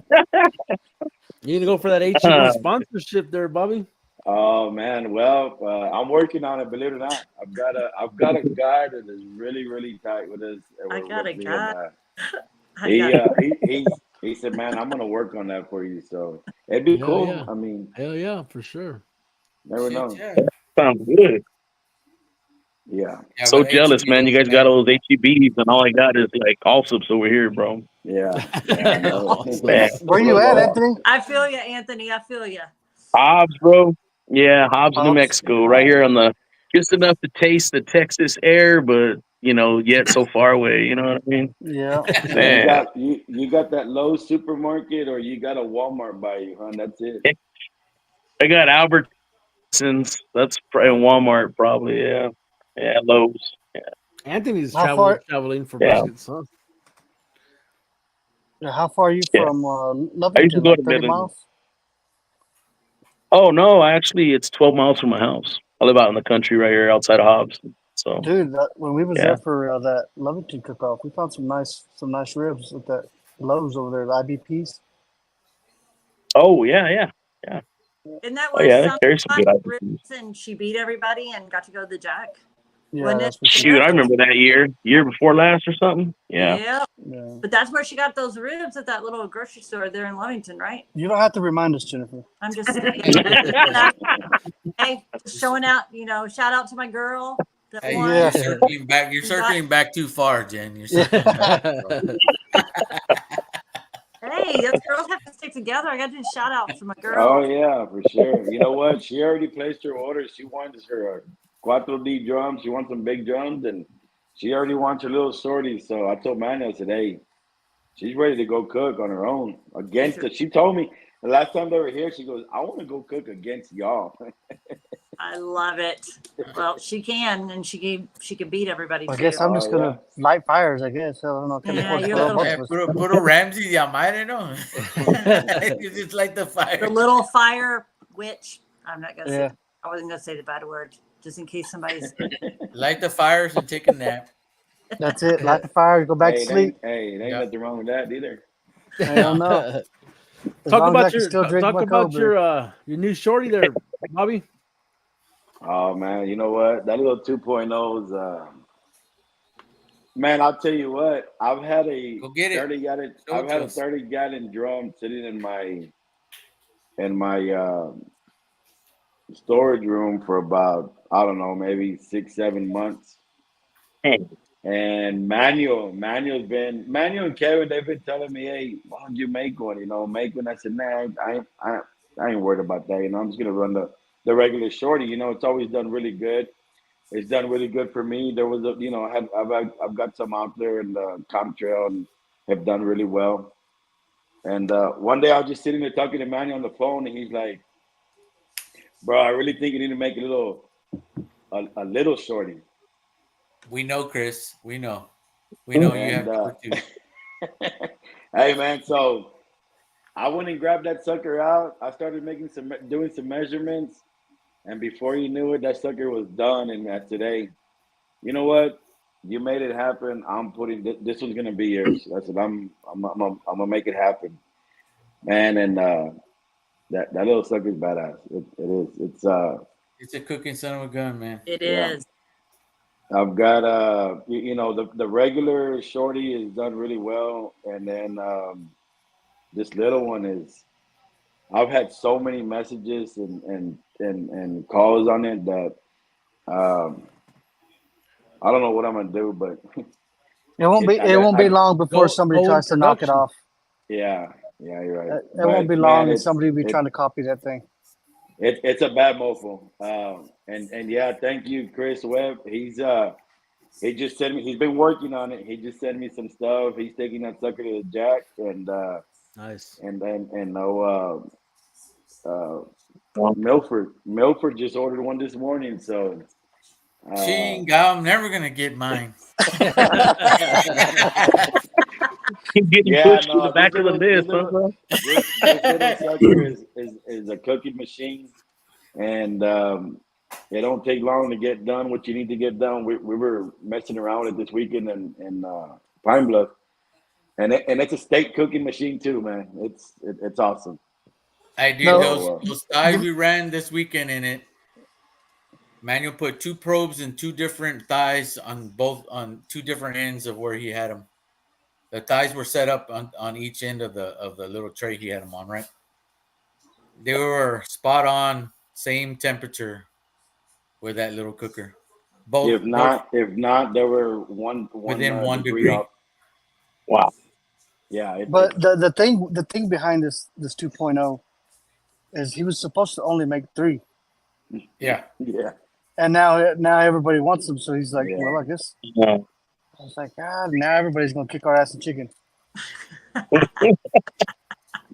You need to go for that HEB sponsorship there, Bobby. Oh man, well, I'm working on it. Believe it or not, I've got a guy that is really, really tight with us. I got a guy. He said, "Man, I'm gonna work on that for you." So it'd be cool. Yeah. I mean, hell yeah, for sure. Never know. Yeah. Sounds good. Yeah. So jealous, man. You guys got all those HEBs, and all I got is like Allsups over here, bro. Yeah. Where you at, Anthony? I feel you, Anthony. I feel you. Hobbs, bro. Yeah, Hobbs, New Mexico, right here on just enough to taste the Texas air, but yet so far away. You know what I mean? Yeah. Man. You got that Lowe's supermarket, or you got a Walmart by you, huh? That's it. I got Albertsons. That's probably Walmart, probably. Yeah. Yeah, Lowe's. Yeah. Anthony's traveling for baskets, huh? Yeah, how far are you from Lovington? I used to go to 30 miles? Oh no, actually, it's 12 miles from my house. I live out in the country right here outside of Hobbs. So, dude, when we was there for that Lovington cook-off, we found some nice ribs with that Lowe's over there, the IBPs. Oh yeah. Isn't that where there's some good IBPs. And she beat everybody and got to go to the Jack? Yeah, shoot, I remember that year before last or something. Yeah. But that's where she got those ribs at that little grocery store there in Lovington, right? You don't have to remind us, Jennifer. I'm just saying. Hey, showing out, shout out to my girl. Hey, you're circling back too far, Jen. You're circling back. Hey, those girls have to stick together. I got to do shout outs for my girl. Oh yeah, for sure. You know what? She already placed her order. She wants her 4D drums. She wants some big drums, and she already wants her little sorties. So I told Manny, I said, "Hey, she's ready to go cook on her own against it." She told me the last time they were here, she goes, "I want to go cook against y'all." I love it. Well, she can, and she can beat everybody. I guess I'm just gonna light fires. I guess I don't know. Put a Ramsey Yamare, no. You just light the fire. The little fire witch. I'm not gonna say. I wasn't gonna say the bad word. just in case somebody's. Light the fires and take a nap. That's it. Light the fire, go back to sleep. There ain't nothing wrong with that either. I don't know. Talk about your new shorty there, Bobby. Oh man, you know what? That little 2.0's man, I'll tell you what. I've had a 30-gallon drum sitting in my storage room for about, I don't know, maybe 6-7 months. And Manuel and Kevin, they've been telling me, hey, why don't you make one? Make one. I said, nah, I ain't worried about that. I'm just gonna run the regular shorty. It's always done really good. It's done really good for me. There was I've got some out there in the comp trail and have done really well. And one day I was just sitting there talking to Manuel on the phone, and he's like, bro, I really think you need to make a little shorty. We know, Chris. We know you have to too. Hey man, so I went and grabbed that sucker out. I started doing some measurements, and before you knew it, that sucker was done. And today, you know what? You made it happen. I'm putting this one's gonna be yours. I said I'm gonna make it happen, man. And that little sucker's badass. It is. It's a cooking son of a gun, man. It is. I've got the regular shorty is done really well, and then this little one is. I've had so many messages and calls on it that I don't know what I'm gonna do, but it won't be long before somebody tries to knock it off. Yeah, you're right. It won't be long, and somebody will be trying to copy that thing. It's a bad mofo. And yeah, thank you, Chris Webb. He just sent me. He's been working on it. He just sent me some stuff. He's taking that sucker to the jack, and nice. And Milford just ordered one this morning. So I'm never gonna get mine. Keep getting pushed to the back of the list, This little sucker is a cooking machine, and it don't take long to get done what you need to get done. We were messing around with it this weekend in Pine Bluff, and it's a steak cooking machine too, man. It's awesome. I did those thighs we ran this weekend in it. Manuel put 2 probes and 2 different thighs on 2 different ends of where he had them. The thighs were set up on each end of the little tray he had them on, right? They were spot on, same temperature with that little cooker. If not, there were within 1 degree. Wow. Yeah. But the thing behind this 2.0 is he was supposed to only make 3. Yeah. Yeah. And now everybody wants them, so he's like, well, I guess. Yeah. I was like, God, now everybody's gonna kick our ass in chicken.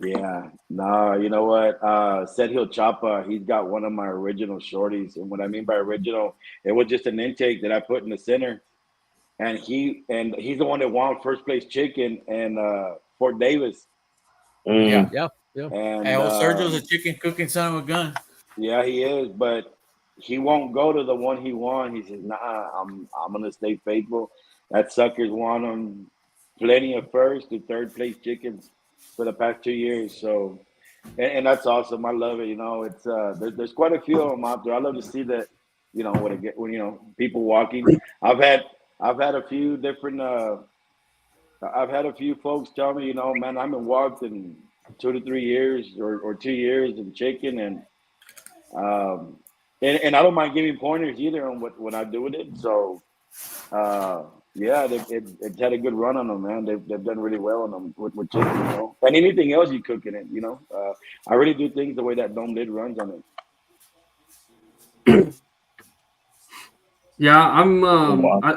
Yeah. No, you know what? Said Hill Chapa, he's got one of my original shorties. And what I mean by original, it was just an intake that I put in the center. And he's the one that won first place chicken in Fort Davis. Yeah. And Sergio's a chicken cooking son of a gun. Yeah, he is, but he won't go to the one he won. He says, nah, I'm gonna stay faithful. That sucker's won him plenty of first to third place chickens for the past 2 years. So, and that's awesome. I love it. It's there's quite a few of them out there. I love to see that. When people walking. I've had a few different. I've had a few folks tell me, man, I've been walked in 2 to 3 years or 2 years in chicken, and I don't mind giving pointers either on what I do with it. So. Yeah, it's had a good run on them, man. They've done really well on them with chicken, and anything else you cook in it, I really do things the way that Dome Lid runs on it. Yeah,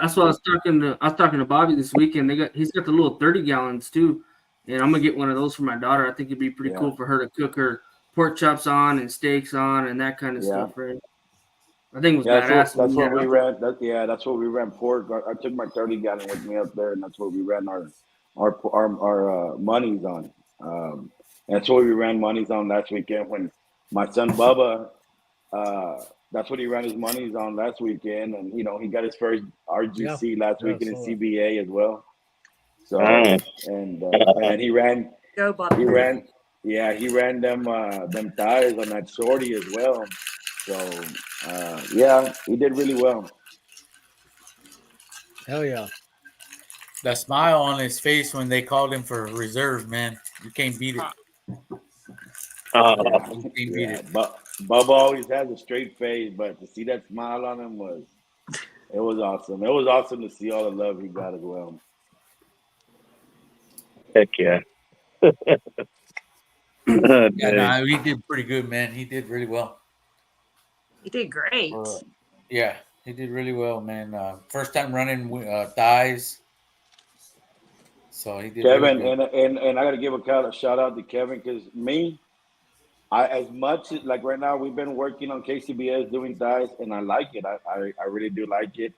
that's what I was talking to Bobby this weekend. He's got the little 30 gallons too, and I'm gonna get one of those for my daughter. I think it'd be pretty cool for her to cook her pork chops on and steaks on and that kind of stuff, right? I think it was badass. That's what we ran. That's what we ran pork. I took my 30-gallon with me up there, and that's what we ran our monies on. That's what we ran monies on last weekend when my son Bubba That's what he ran his monies on last weekend, and you know he got his first RGC last weekend in CBA as well. So and he ran. Go, Bobby. He ran. Yeah, he ran them tires on that shorty as well. So yeah, he did really well. Hell yeah. The smile on his face when they called him for reserve, man. You can't beat it. You can't beat it. But Bubba always has a straight face, but to see that smile on him was awesome. It was awesome to see all the love he got as well. Heck yeah. Yeah, he did pretty good, man. He did really well. He did great. Yeah, he did really well, man. First time running thighs. So he did Kevin, really and I got to give a shout out to Kevin because as much as like right now we've been working on KCBS doing thighs, and I like it. I really do like it.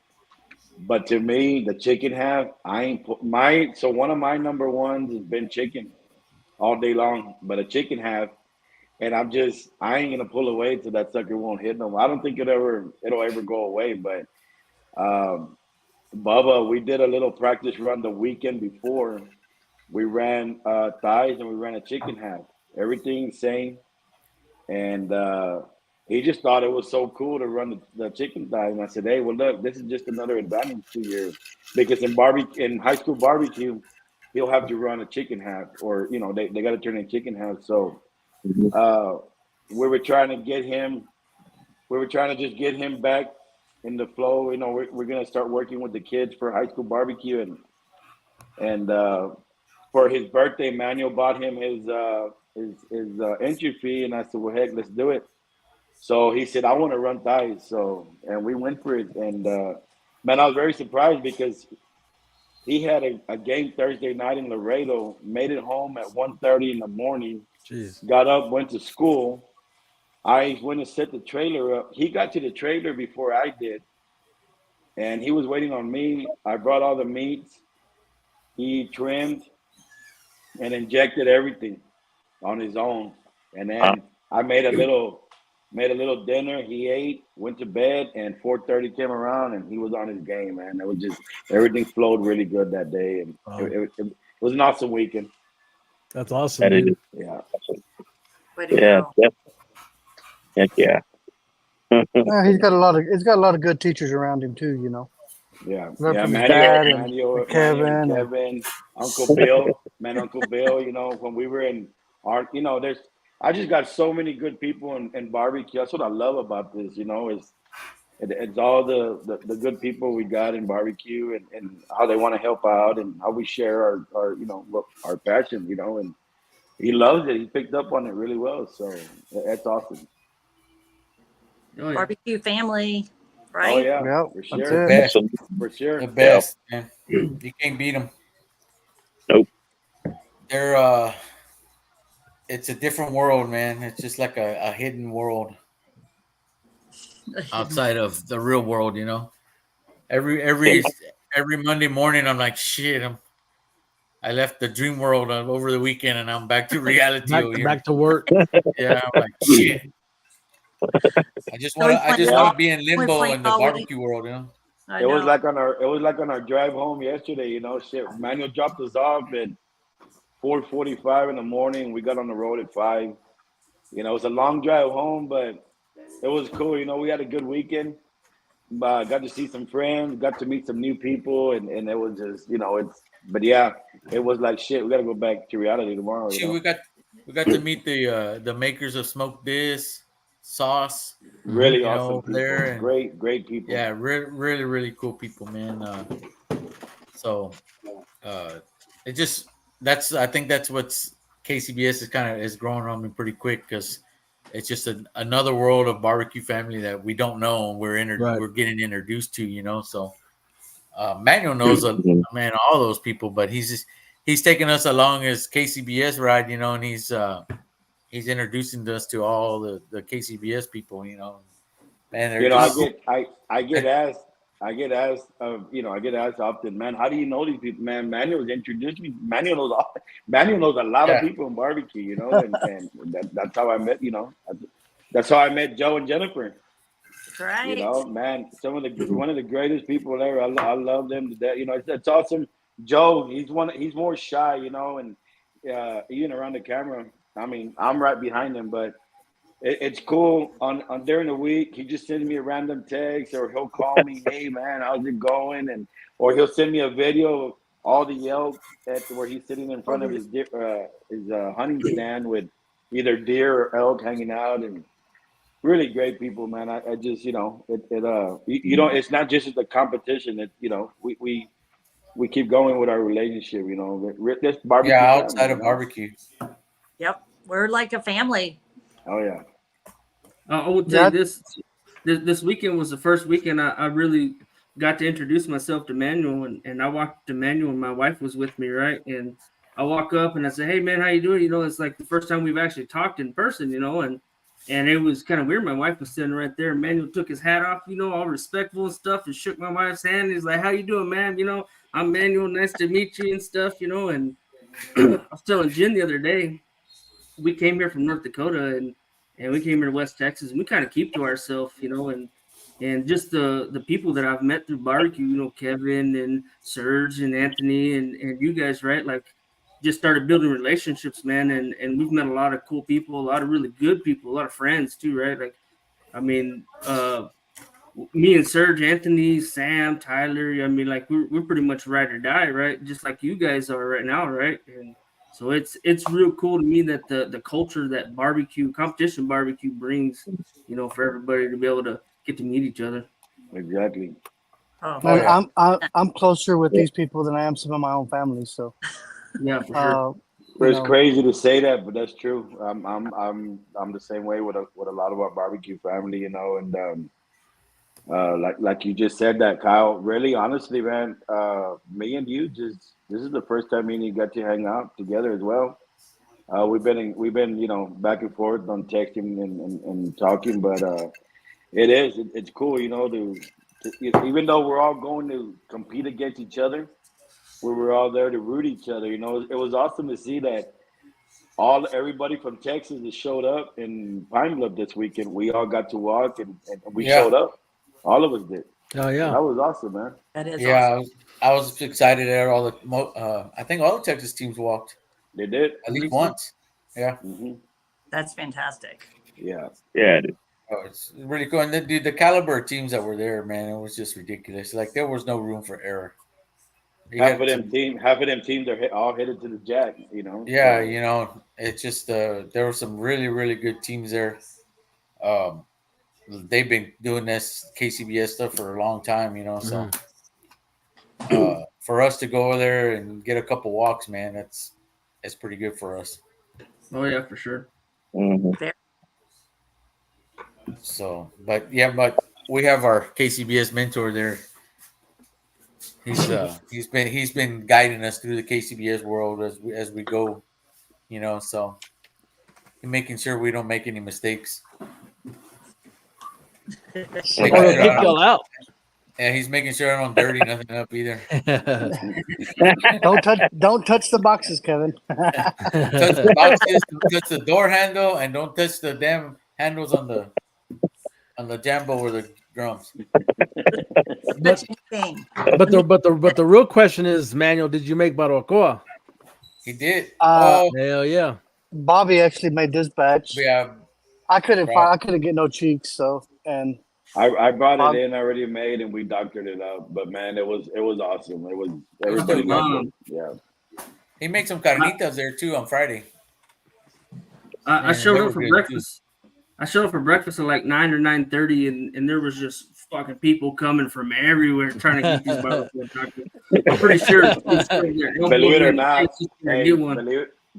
But to me, the chicken half, so one of my number ones has been chicken all day long, but a chicken half, and I ain't gonna pull away till that sucker won't hit no more. I don't think it'll ever go away. But Bubba, we did a little practice run the weekend before. We ran thighs and we ran a chicken half. Everything same. And he just thought it was so cool to run the chicken thighs. And I said, hey, well, look, this is just another advantage to you. Because in high school barbecue, he'll have to run a chicken half, or, you know, they got to turn in chicken half. So we were trying to just get him back in the flow. You know, we're going to start working with the kids for high school barbecue. And for his birthday, Manuel bought him his entry fee, and I said, well, heck, let's do it. So he said, I want to run thighs. So, and we went for it. And man, I was very surprised because he had a game Thursday night in Laredo, made it home at 1:30 in the morning. Jeez. Got up, went to school. I went to set the trailer up. He got to the trailer before I did, and he was waiting on me. I brought all the meats. He trimmed and injected everything on his own. And then I made a little dinner. He ate, went to bed, and 4:30 came around, and he was on his game, man. It was just everything flowed really good that day, and it was an awesome weekend. That's awesome, dude. Yeah. Heck yeah. He's got a lot of good teachers around him too, you know. Yeah, Manuel, Kevin, Uncle Bill, Uncle Bill. You know, when we were in art, you know, I just got so many good people in barbecue. That's what I love about this. You know, it's all the good people we got in barbecue, and how they want to help out, and how we share our you know, our passion. You know, and he loves it. He picked up on it really well. So that's awesome. Barbecue family, right? Oh yeah, yep, for sure. For sure, the best. Man. You can't beat them. Nope. They're it's a different world, man. It's just like a hidden world outside of the real world, you know. Every Monday morning, I'm like, shit. I left the dream world over the weekend, and I'm back to reality. back to work. Yeah, I'm like, shit. I just want to be in limbo in the barbecue world, you know. It was like on our drive home yesterday, you know. Shit, Manuel dropped us off at 4:45 in the morning. We got on the road at 5. You know, it was a long drive home, but it was cool. You know, we had a good weekend. Got to see some friends, got to meet some new people, and it was just, you know, but yeah, it was like shit. We got to go back to reality tomorrow. See, we got to meet the makers of Smoked This sauce. Really awesome people. There, great people. Yeah, really, really cool people, man. I think that's what's KCBS is growing on me pretty quick, because it's just another world of barbecue family that we don't know. We're getting introduced to, you know. So Manuel knows man, all those people, but he's taking us along his KCBS ride, you know, and he's introducing us to all the KCBS people, you know. Man, you know, I get asked, you know, I get asked often, man, how do you know these people? Man, Manuel's introduced me. Manuel knows a lot of people in barbecue, you know, and that's how I met, you know. That's how I met Joe and Jennifer. Right. You know, man, one of the greatest people ever. I love them to death. You know, it's awesome. Joe, he's more shy, you know, and even around the camera. I mean, I'm right behind him, but it's cool. On during the week, he just sends me a random text, or he'll call me, "Hey man, how's it going?" Or he'll send me a video of all the elk where he's sitting in front of his hunting stand with either deer or elk hanging out, and really great people, man. I just, you know, you know, it's not just the competition. That, you know, we keep going with our relationship. You know, this barbecue. Yeah, outside of barbecue. Yep, we're like a family. Oh yeah. I will tell you this weekend was the first weekend I really got to introduce myself to Manuel, and I walked to Manuel, and my wife was with me, right? And I walk up and I say, "Hey man, how you doing?" You know, it's like the first time we've actually talked in person, you know, and it was kind of weird. My wife was sitting right there. Manuel took his hat off, you know, all respectful and stuff, and shook my wife's hand. He's like, "How you doing, man? You know, I'm Manuel. Nice to meet you and stuff, you know." And I was telling Jen the other day, we came here from North Dakota, and we came here to West Texas, and we kind of keep to ourselves, you know, and just the people that I've met through barbecue, you know, Kevin and Serge and Anthony and you guys, right? Like, just started building relationships, man, and we've met a lot of cool people, a lot of really good people, a lot of friends too, right? Like, I mean, me and Serge, Anthony, Sam, Tyler, I mean, like, we're pretty much ride or die, right? Just like you guys are right now, right? And so it's real cool to me that the culture that competition barbecue brings, you know, for everybody to be able to get to meet each other. Exactly. Oh, man, yeah. I'm closer with these people than I am some of my own family. So yeah, for sure. It's crazy to say that, but that's true. I'm the same way with a lot of our barbecue family, you know, and like you just said that, Kyle. Really, honestly, man, me and you this is the first time me and you got to hang out together as well. We've been you know, back and forth on texting and talking, but it's cool, you know, to even though we're all going to compete against each other, we're all there to root each other. You know, it was awesome to see that everybody from Texas that showed up in Pine Bluff this weekend. We all got to walk and we showed up. All of us did. Oh yeah, that was awesome, man. That is awesome. I was excited there. I think all the Texas teams walked. They did at least once. Yeah, that's fantastic. Yeah, dude. Oh, it's really cool. And the caliber of teams that were there, man, it was just ridiculous. Like, there was no room for error. Half of them teams are all headed to the Jack, you know. Yeah, so. You know, it's just there were some really, really good teams there. They've been doing this KCBS stuff for a long time, you know. So for us to go over there and get a couple walks, man, it's pretty good for us. Oh yeah, for sure. Mm-hmm. So, but we have our KCBS mentor there. He's been guiding us through the KCBS world as we go, you know. So, making sure we don't make any mistakes. Kick y'all out. Yeah, he's making sure I don't dirty nothing up either. Don't touch the boxes, Kevin. Touch the boxes, touch the door handle, and don't touch the damn handles on the jambo or the drums. But the real question is, Manuel, did you make barbacoa? He did. Hell yeah. Bobby actually made this batch. Yeah. I couldn't get no cheeks, so and I brought it in already made, and we doctored it up. But man, it was awesome. It was everybody loved it. Yeah. He made some carnitas there too on Friday. I showed up for breakfast. I showed up for breakfast at like 9 or 9:30, and there was just fucking people coming from everywhere trying to get these barbecues. I'm pretty sure. Believe it or not,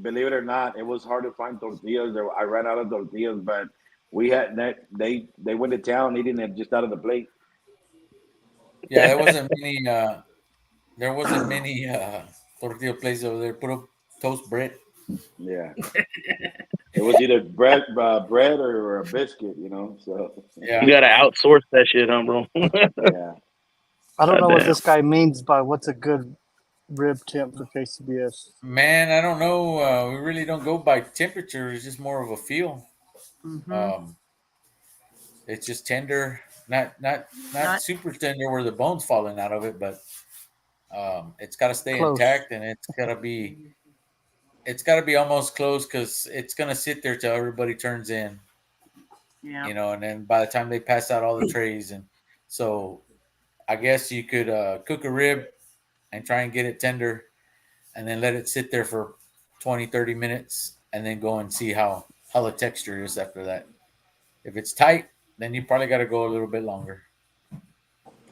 believe it or not, it was hard to find tortillas. I ran out of tortillas, but we had that. They went to town eating it just out of the plate. Yeah, there wasn't many tortilla places over there. Put up toast bread. Yeah. It was either bread or a biscuit, you know. So yeah, you gotta outsource that shit, bro. Yeah. I don't know what this guy means by what's a good rib temp for KCBS. Man, I don't know. We really don't go by temperature. It's just more of a feel. Mm-hmm. It's just tender. Not super tender where the bone's falling out of it, but it's got to stay Close. intact, and it's got to be almost close because it's gonna sit there till everybody turns in. Yeah. You know, and then by the time they pass out all the trays, and so I guess you could cook a rib and try and get it tender, and then let it sit there for 20, 30 minutes, and then go and see how the texture is after that. If it's tight, then you probably got to go a little bit longer.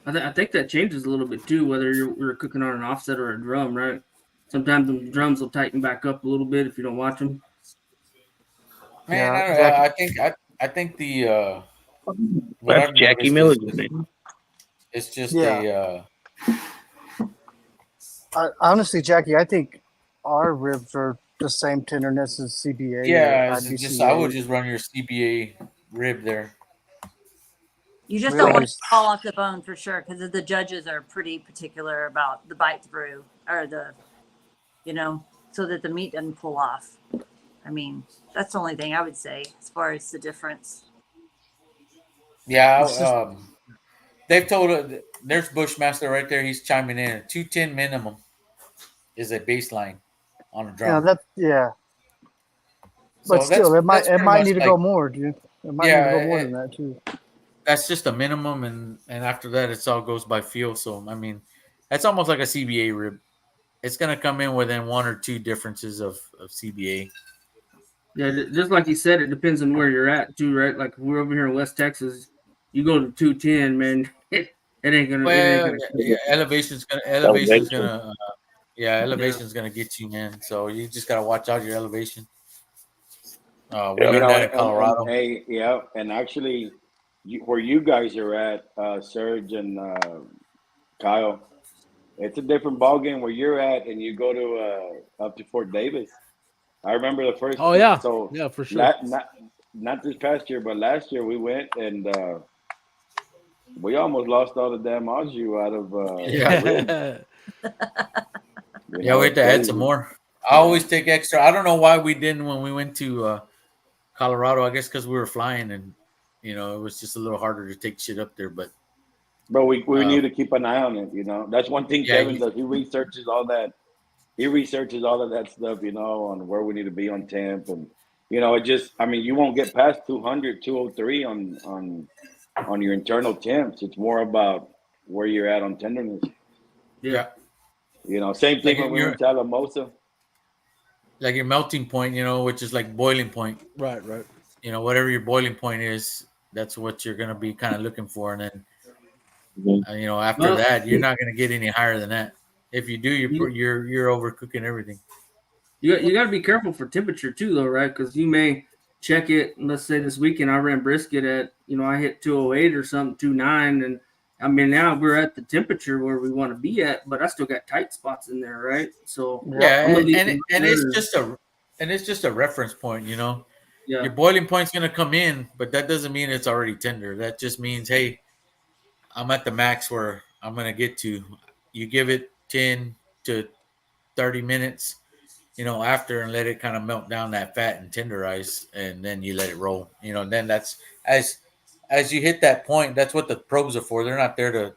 I think that changes a little bit too, whether you're cooking on an offset or a drum, right? Sometimes the drums will tighten back up a little bit if you don't watch them. Man, I don't know. I think the that's Jackie Miller's name. It's just a. Honestly, Jackie, I think our ribs are the same tenderness as CBA. Yeah, I would just run your CBA rib there. You just don't want it to fall off the bone for sure, because the judges are pretty particular about the bite through or so that the meat doesn't pull off. I mean, that's the only thing I would say as far as the difference. Yeah, they've told there's Bushmaster right there. He's chiming in. 210 minimum is a baseline on a drum. But still, it might need to go more, dude. It might need to go more than that too. That's just a minimum, and after that, it all goes by feel. So I mean, that's almost like a CBA rib. It's gonna come in within 1 or 2 differences of CBA. Yeah, just like you said, it depends on where you're at too, right? Like we're over here in West Texas, you go to 210, man. It ain't gonna. Well, elevation's gonna get you, man. So you just gotta watch out your elevation. We learned that in Colorado. And actually, where you guys are at, Serge and Kyle, it's a different ballgame where you're at, and you go to up to Fort Davis. I remember the first. Oh yeah, so yeah, for sure. Not this past year, but last year we went and we almost lost all the damn au jus out of. We had to add some more. I always take extra. I don't know why we didn't when we went to Colorado. I guess because we were flying, and it was just a little harder to take shit up there. But we need to keep an eye on it. That's one thing Kevin does. He researches all that. He researches all of that stuff, on where we need to be on temp, and it just. I mean, you won't get past 200, 203 on your internal temps. It's more about where you're at on tenderness. Yeah. Same thing when we went to Alamosa. Like your melting point, which is like boiling point. Right. Whatever your boiling point is, that's what you're gonna be kind of looking for, and then after that, you're not gonna get any higher than that. If you do, you're overcooking everything. You got to be careful for temperature too, though, right? Because you may check it. Let's say this weekend I ran brisket at, I hit 208 or something, 209, and I mean now we're at the temperature where we want to be at, but I still got tight spots in there, right? So it's just a reference point, Yeah. Your boiling point's gonna come in, but that doesn't mean it's already tender. That just means, hey, I'm at the max where I'm gonna get to. You give it 10 to 30 minutes, after, and let it kind of melt down that fat and tenderize, and then you let it roll. Then that's as you hit that point. That's what the probes are for. They're not there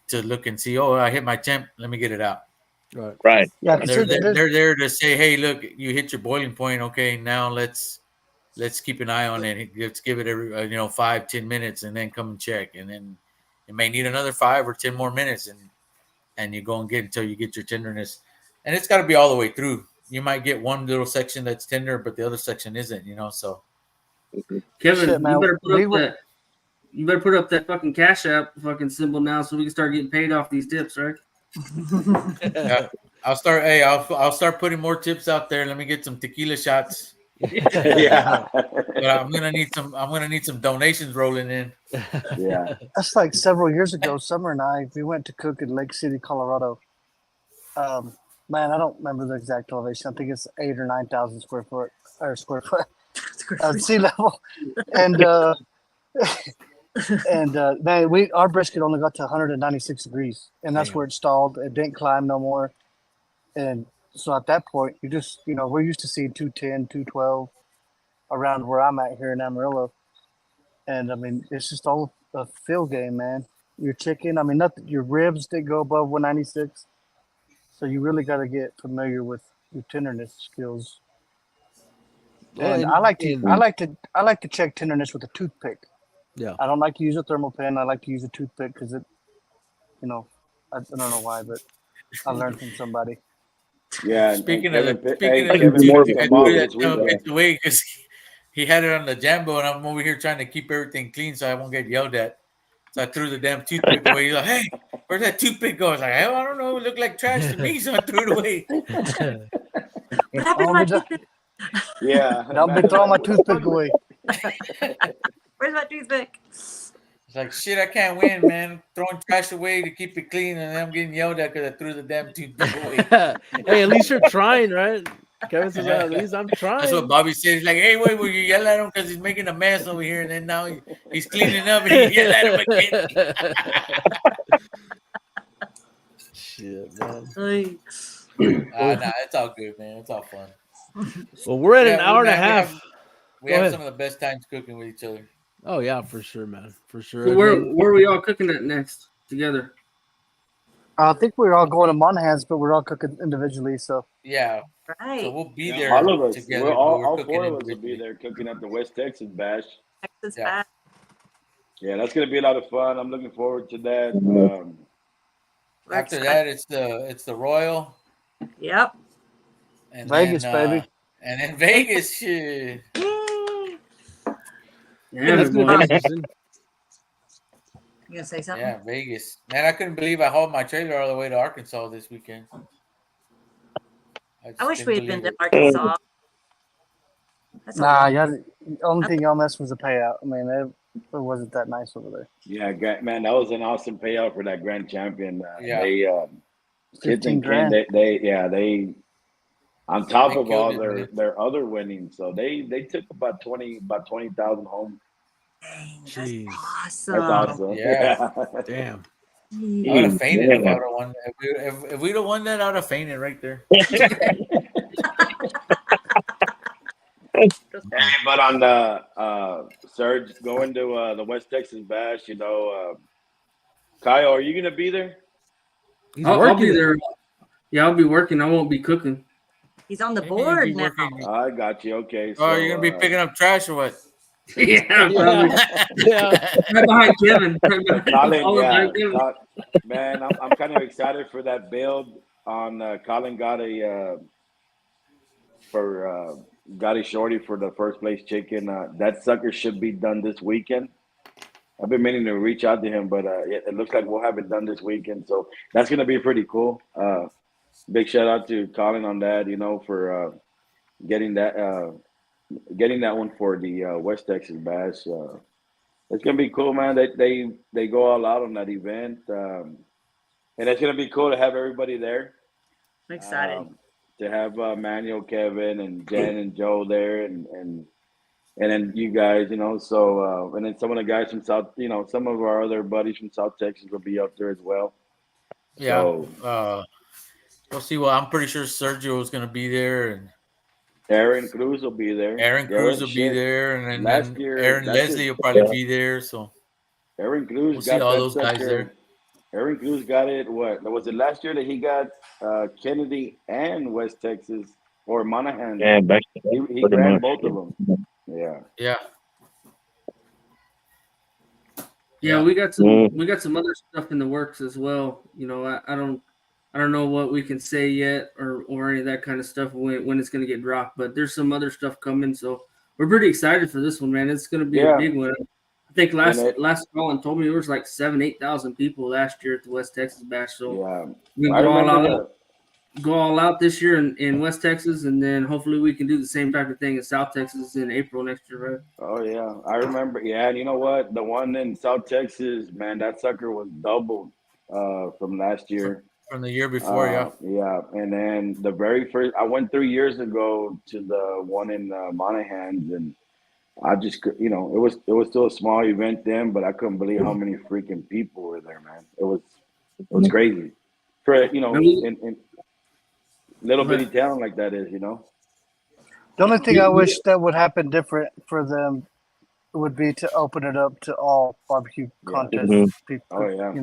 to look and see. Oh, I hit my temp. Let me get it out. Right. Yeah, they're there to say, hey, look, you hit your boiling point. Okay, now let's keep an eye on it. Let's give it every 5-10 minutes, and then come and check, and then it may need another 5 or 10 more minutes, and you go and get until you get your tenderness. And it's got to be all the way through. You might get one little section that's tender, but the other section isn't, so. Kevin, you better put up that fucking Cash App fucking symbol now so we can start getting paid off these tips, right? Yeah, I'll start putting more tips out there. Let me get some tequila shots. Yeah. But I'm gonna need some donations rolling in. Yeah. That's like several years ago. Summer and we went to cook in Lake City, Colorado. Man, I don't remember the exact elevation. I think it's 8,000 or 9,000 square foot sea level, and man, our brisket only got to 196 degrees, and that's where it stalled. It didn't climb no more, and so at that point, you just we're used to seeing 210, 212 around where I'm at here in Amarillo, and I mean it's just all a field game, man. Your chicken, I mean, nothing. Your ribs did go above 196, so you really got to get familiar with your tenderness skills. And I like to check tenderness with a toothpick. Yeah, I don't like to use a thermal pen. I like to use a toothpick because it, I don't know why, but I learned from somebody. Yeah. Speaking of the toothpick, Kevin, away because he had it on the Jambo, and I'm over here trying to keep everything clean so I won't get yelled at. So I threw the damn toothpick away. He's like, "Hey, where'd that toothpick go?" I was like, "I don't know. It looked like trash to me, so I threw it away." What happened to my toothpick? Yeah. I'll be throwing my toothpick away. Where's my toothpick? It's like, shit, I can't win, man. Throwing trash away to keep it clean, and then I'm getting yelled at because I threw the damn toothpick away. Hey, at least you're trying, right? Kevin says, at least I'm trying. That's what Bobby said. He's like, "Hey, wait, will you yell at him because he's making a mess over here?" And then now he's cleaning up, and you yell at him again. Shit, man. Nah, it's all good, man. It's all fun. Well, we're at an hour and a half. We have some of the best times cooking with each other. Oh yeah, for sure, man. For sure. So where are we all cooking at next together? I think we're all going to Monahan's, but we're all cooking individually. So yeah, right. So we'll be Yeah, there all of us. together. All four of us will be there cooking at the West Texas Bash. Bash. Yeah, that's gonna be a lot of fun. I'm looking forward to that. After that, it's the Royal. Yep. And Vegas, then, baby. And then Vegas, shit. Yeah, that's gonna be interesting. You gonna say something? Yeah, Vegas. Man, I couldn't believe I hauled my trailer all the way to Arkansas this weekend. I wish we had been to Arkansas. The only thing y'all missed was the payout. I mean, it wasn't that nice over there. Yeah, man, that was an awesome payout for that grand champion. Yeah. They 15 grand. They on top They of all killed it, their other winnings, so they took about 20,000 home. Dang, Jeez. awesome. That's awesome. Yeah. Damn. I would have fainted if I would have won. If we'd have won that, I would have fainted right there. Hey, but on the Serge going to the West Texas Bash, Kyle, are you gonna be there? I'll be there. Yeah, I'll be working. I won't be cooking. He's on the board now. I got you. Okay. So, You're gonna be picking up trash or what? Yeah, probably. Yeah. Right behind Kevin. Colin, man, I'm kind of excited for that build on Colin got a shorty for the first place chicken. That sucker should be done this weekend. I've been meaning to reach out to him, but it looks like we'll have it done this weekend. So that's gonna be pretty cool. Big shout out to Colin on that, for getting that one for the West Texas Bash. It's gonna be cool, man. They go all out on that event, and it's gonna be cool to have everybody there. I'm excited. To have Manuel, Kevin, and Jen and Joe there, and then you guys, so and then some of the guys from South, some of our other buddies from South Texas will be up there as well. Yeah. So, we'll see. Well, I'm pretty sure Sergio is going to be there, and Aaron Cruz will be there. Aaron Cruz will be there, and then Aaron Leslie will probably be there. So Aaron Cruz we'll see all those guys there. Aaron Cruz got it. What was it last year that he got Kennedy and West Texas or Monahan? Yeah, he ran both of them. Yeah. Yeah. Yeah, we got some other stuff in the works as well. I don't know what we can say yet or any of that kind of stuff when it's going to get dropped, but there's some other stuff coming. So we're pretty excited for this one, man. It's going to be a big one. I think last Colin told me there was like 8,000 people last year at the West Texas Bash. So we can go all out this year in West Texas, and then hopefully we can do the same type of thing in South Texas in April next year, right? Oh yeah, I remember. Yeah, and you know what? The one in South Texas, man, that sucker was doubled from last year. From the year before, yeah. Yeah, and then the very first, I went 3 years ago to the one in Monahan's, and I just, it was still a small event then, but I couldn't believe how many freaking people were there, man. It was crazy. For in little bitty town like that is, The only thing I wish that would happen different for them would be to open it up to all barbecue contest people. Oh yeah,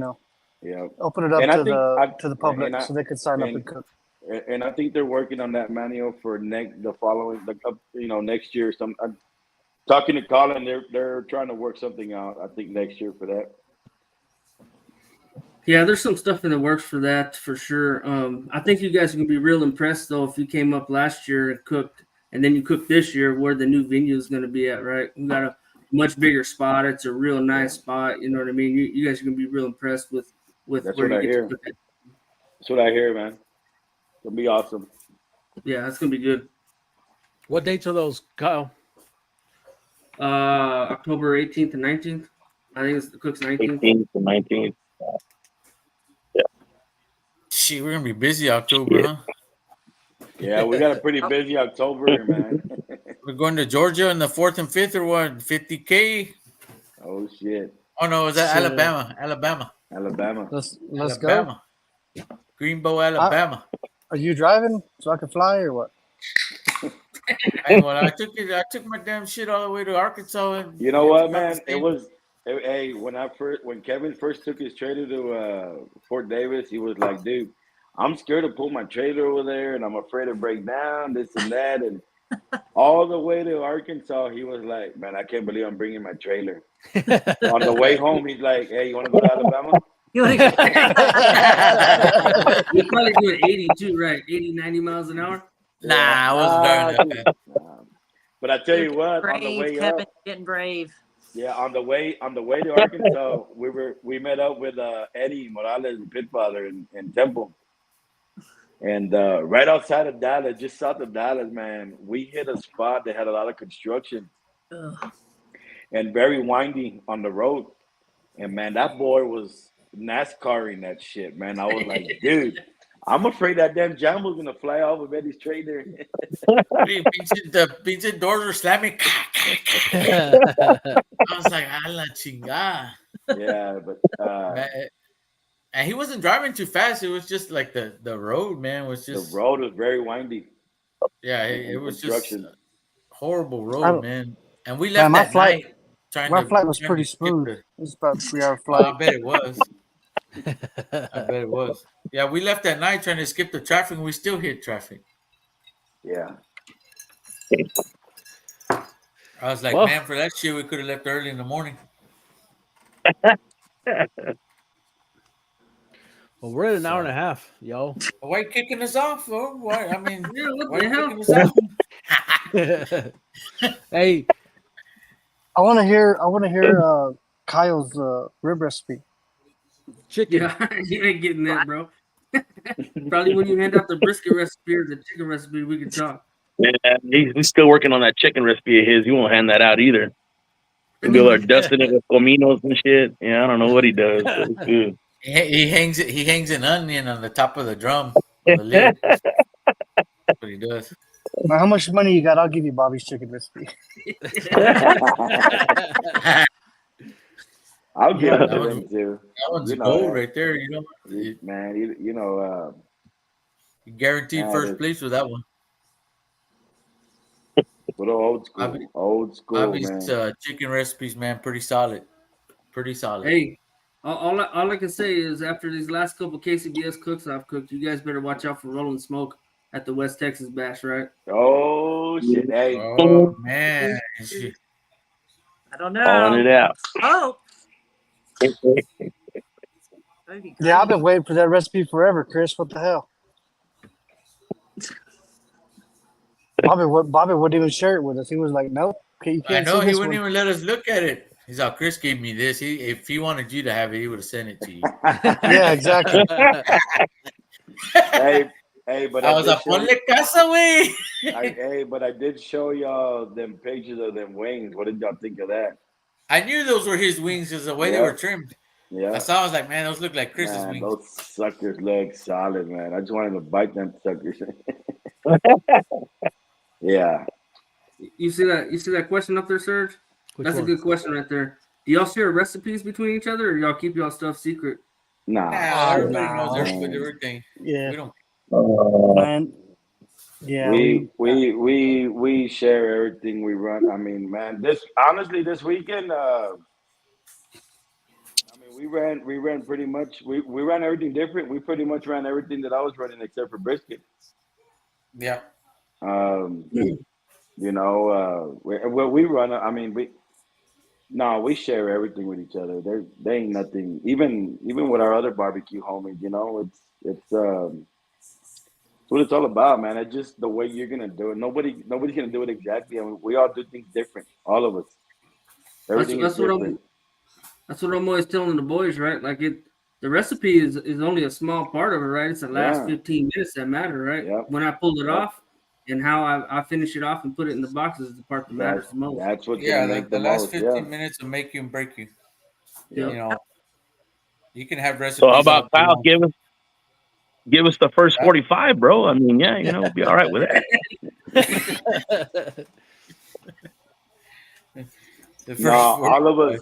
yeah. Open it up to the public so they could sign up and cook. And I think they're working on that manual for next year. Talking to Colin, they're trying to work something out. I think next year for that. Yeah, there's some stuff in the works for that for sure. I think you guys are gonna be real impressed though if you came up last year and cooked, and then you cooked this year where the new venue is gonna be at. Right, we got a much bigger spot. It's a real nice spot. You know what I mean? You guys are gonna be real impressed with That's where what you I hear. That's what I hear, man. It'll be awesome. Yeah, that's gonna be good. What dates are those, Kyle? October 18th and 19th. I think it's the Cook's 19th. 18th and 19th. Yeah. Shit, we're gonna be busy October, huh? Yeah, we got a pretty busy October, man. We're going to Georgia in the 4th and 5th, or what? 50K. Oh shit. Oh no, is that Alabama? Let's go. Greenbow, Alabama. Are you driving so I can fly or what? Hey, well, I took my damn shit all the way to Arkansas. And you know what, man? When Kevin first took his trailer to Fort Davis, he was like, dude, I'm scared to pull my trailer over there and I'm afraid to break down, this and that. And all the way to Arkansas, he was like, man, I can't believe I'm bringing my trailer. On the way home, he's like, hey, you want to go to Alabama? You're probably doing 80 too, right? 80, 90 miles an hour? Nah, I wasn't doing that. But I tell you what, brave, on the way Kevin, up, getting brave. yeah, on the way to Arkansas, we met up with Eddie Morales, the pit father in Temple, and right outside of Dallas, just south of Dallas, man, we hit a spot that had a lot of construction. Ugh. And very windy on the road, and man, that boy was NASCARing that shit, man. I was like, dude, I'm afraid that damn Jambo's gonna fly off of Eddie's trailer. The pinche doors were slamming. I was like, a la chingada. Yeah, but and he wasn't driving too fast. It was just like the road, man, was just the road was very windy. Yeah, it was just a horrible road, man. And we left that night. My flight was pretty smooth. It was about a 3-hour flight. I bet it was. Yeah, we left that night trying to skip the traffic, and we still hit traffic. Yeah. I was like, man, for that shit, we could have left early in the morning. Well, we're at an hour and a half, yo. Why are you kicking us off, bro? Why? I mean, what the hell? Hey, I want to hear Kyle's rib recipe. Chicken. Yeah, you ain't getting that, bro. Probably when you hand out the brisket recipe or the chicken recipe, we can talk. Yeah, he's still working on that chicken recipe of his. He won't hand that out either. He'll be like dusting it with cominos and shit. Yeah, I don't know what he does. But it's good. He hangs an onion on the top of the drum. The lid. That's what he does. Now, how much money you got? I'll give you Bobby's chicken recipe. I'll give it to him too. That one's gold right there. You know, man. You guaranteed first place with that one. But old school, Bobby's man. Chicken recipes, man, pretty solid. Hey, all I can say is after these last couple KCBS cooks I've cooked, you guys better watch out for Rolling Smoke at the West Texas Bash, right? Oh shit! Hey, oh man, I don't know. Calling it out. Oh. Yeah, I've been waiting for that recipe forever, Chris. What the hell? Bobby wouldn't even share it with us. He was like, "Nope, you can't." I know he wouldn't even let us look at it. He's like, "Chris gave me this. If he wanted you to have it, he would have sent it to you." Yeah, exactly. Hey, but I was like, "Ponle casa, way." Hey, but I did show y'all them pictures of them wings. What did y'all think of that? I knew those were his wings because the way they were trimmed. Yeah. I saw. I was like, "Man, those look like Chris's wings." Those suckers look solid, man. I just wanted to bite them suckers. Yeah. You see that question up there, Serge? That's a good question right there. Do y'all share recipes between each other, or y'all keep y'all stuff secret? Nah. Everybody knows everything. Yeah. We don't. Man, Yeah, we share everything we run. I mean, man, this weekend, we ran pretty much. We ran everything different. We pretty much ran everything that I was running except for brisket. Yeah. You know, we run. I mean, we share everything with each other. There ain't nothing. Even with our other barbecue homies, you know, it's what it's all about, man. It's just the way you're gonna do it. Nobody's gonna do it exactly. I mean, we all do things different. All of us. Everything is different. That's what I'm always telling the boys, right? Like the recipe is only a small part of it, right? It's the last 15 minutes that matter, right? Yep. When I pull it off and how I finish it off and put it in the boxes is the part that matters the most. That's what's gonna make the last 15 minutes will make you and break you. Yeah. You know, you can have recipes. So how about Kyle? Give us the first 45, bro. I mean, yeah, you know, we'll be all right with that.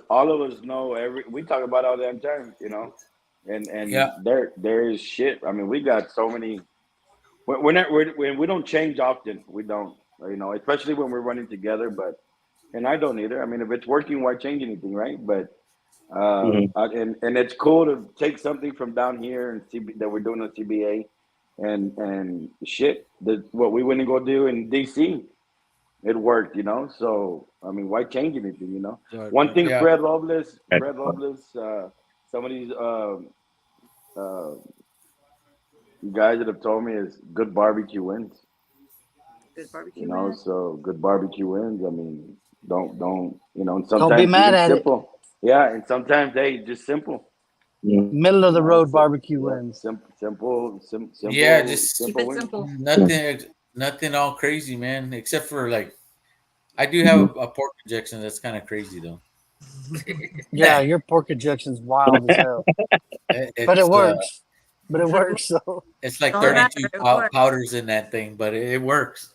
All of us know we talk about all the damn time, you know, and there is shit. I mean, we got so many. We don't change often. We don't, you know, especially when we're running together. And I don't either. I mean, if it's working, why change anything, right? But and it's cool to take something from down here and see that we're doing a CBA, and shit. What we went and go do in DC. It worked, you know. So I mean, why change anything, you know? One thing, Fred Robles, some of these guys that have told me is good barbecue wins. Good barbecue, you know. wins. So good barbecue wins. I mean, don't you know? And sometimes don't be mad at simple. Yeah, and sometimes just simple. Middle of the road barbecue wins. Simple. Yeah, just simple. Keep it simple. Nothing all crazy, man. Except for like, I do have a pork injection that's kind of crazy though. Yeah, your pork injection's wild as hell. But it works. So it's like 32 powders in that thing, but it works.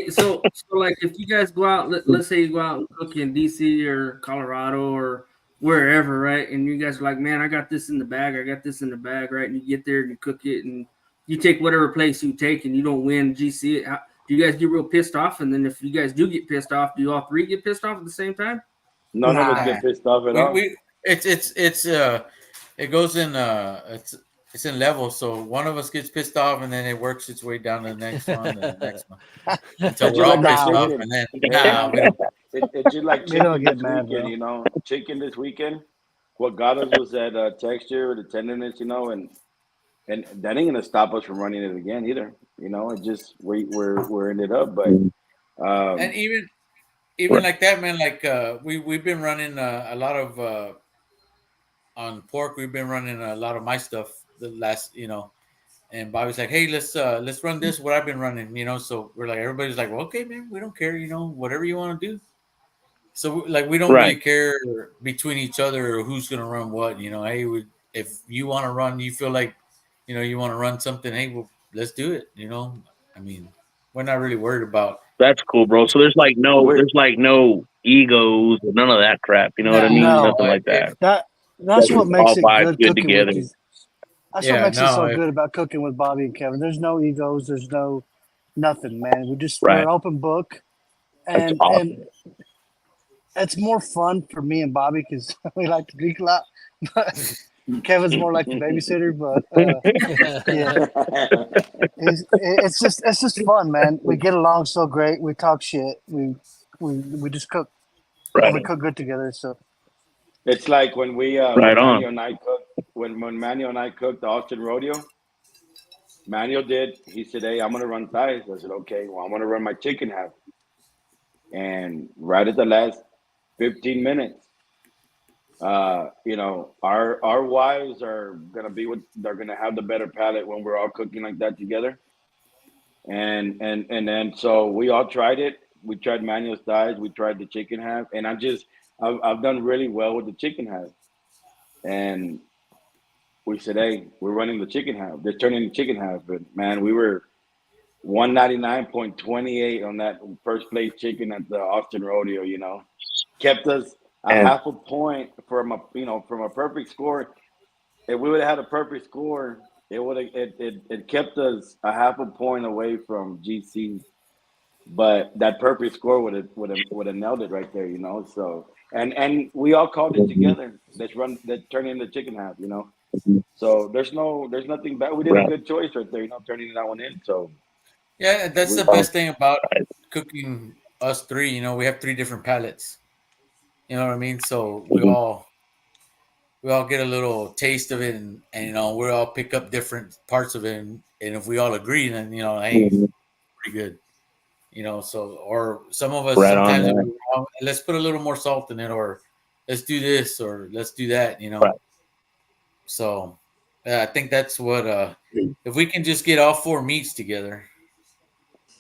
So like if you guys go out, let's say you go out and cook in DC or Colorado or wherever, right? And you guys are like, man, I got this in the bag, right? And you get there and you cook it and you take whatever place you take and you don't win GC. Do you guys get real pissed off? And then if you guys do get pissed off, do you all three get pissed off at the same time? None of us get pissed off at all. It goes in it's in levels, so one of us gets pissed off and then it works its way down to the next one and the next one until we're all pissed off, and then it's just like chicken this weekend, you know. Chicken this weekend, what got us was that texture, the tenderness, you know, and that ain't gonna stop us from running it again either, you know. It just we're ended up, but and even like that, man. Like we've been running a lot of on pork. We've been running a lot of my stuff the last, you know. And Bobby's like, hey, let's run this. What I've been running, you know. So we're like, everybody's like, well, okay, man, we don't care, you know, whatever you want to do. So like we don't really care between each other or who's gonna run what, you know. Hey, if you want to run, you feel like, you know, you want to run something, hey, well, let's do it, you know. I mean, we're not really worried about. That's cool, bro. So there's no egos or none of that crap. You know what I mean? Nothing like that. That's what makes it good together. That's what makes it so good about cooking with Bobby and Kevin. There's no egos. There's no nothing, man. We're an open book, and it's more fun for me and Bobby because we like to drink a lot. But Kevin's more like the babysitter, but it's just fun, man. We get along so great. We talk shit. We just cook. Right. We cook good together. So it's like when we Manuel and I cooked when Manuel and I cooked the Austin Rodeo. Manuel he said, hey, I'm gonna run thighs. I said, okay, well, I'm gonna run my chicken half. And right at the last 15 minutes, you know, our wives are gonna they're gonna have the better palate when we're all cooking like that together. And then so we all tried it. We tried Manuel's thighs, we tried the chicken half, and I've done really well with the chicken half. And we said, hey, we're running the chicken half. They're turning the chicken half, but man, we were 199.28 on that first place chicken at the Austin Rodeo, you know. Kept us a half a point from a perfect score. If we would have had a perfect score, it kept us a half a point away from GC, but that perfect score would have nailed it right there, you know. So and we all called it together. Let's turn in the chicken half, you know. So there's nothing bad. We did a good choice right there, you know, turning that one in. So yeah, that's the best thing about cooking us three. You know, we have 3 different palettes. You know what I mean? So we all get a little taste of it, and you know, we all pick up different parts of it, and if we all agree, then you know, hey, pretty good. You know, so or some of us sometimes let's put a little more salt in it, or let's do this, or let's do that. You know, so I think that's what if we can just get all 4 meats together,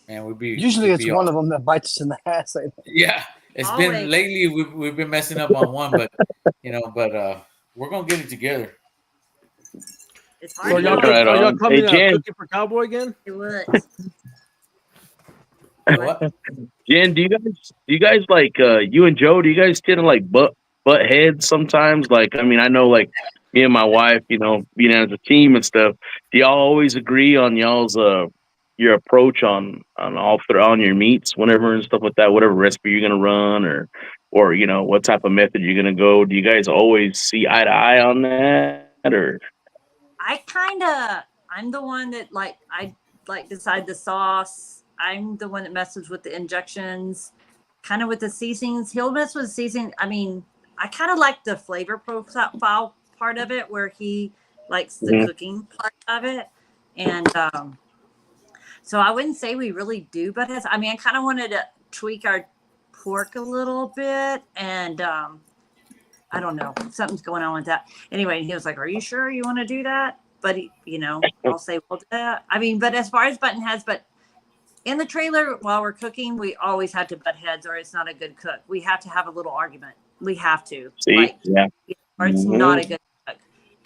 man, we'd be usually it's one awesome. of them that bites us in the ass. Yeah, it's been lately we've been messing up on one, but you know, we're gonna get it together. It's So are y'all coming cooking for Cowboy again? It would. What? Jen, do you guys like you and Joe? Do you guys tend to like butt heads sometimes? Like, I mean, I know like me and my wife, you know, being as a team and stuff. Do y'all always agree on y'all's your approach on your meats, whenever and stuff like that? Whatever recipe you're gonna run, or you know what type of method you're gonna go. Do you guys always see eye to eye on that, or? I'm the one that I decide the sauce. I'm the one that messes with the injections, kind of with the seasonings. He'll mess with seasoning. I mean, I kind of like the flavor profile part of it, where he likes the cooking part of it. And so I wouldn't say we really do butt heads. I mean, I kind of wanted to tweak our pork a little bit, and I don't know, something's going on with that. Anyway, he was like, "Are you sure you want to do that?" But you know, I'll say, "Well, I mean, but as far as button heads, but in the trailer while we're cooking, we always have to butt heads, or it's not a good cook. We have to have a little argument. We have to. See, or it's not a good cook.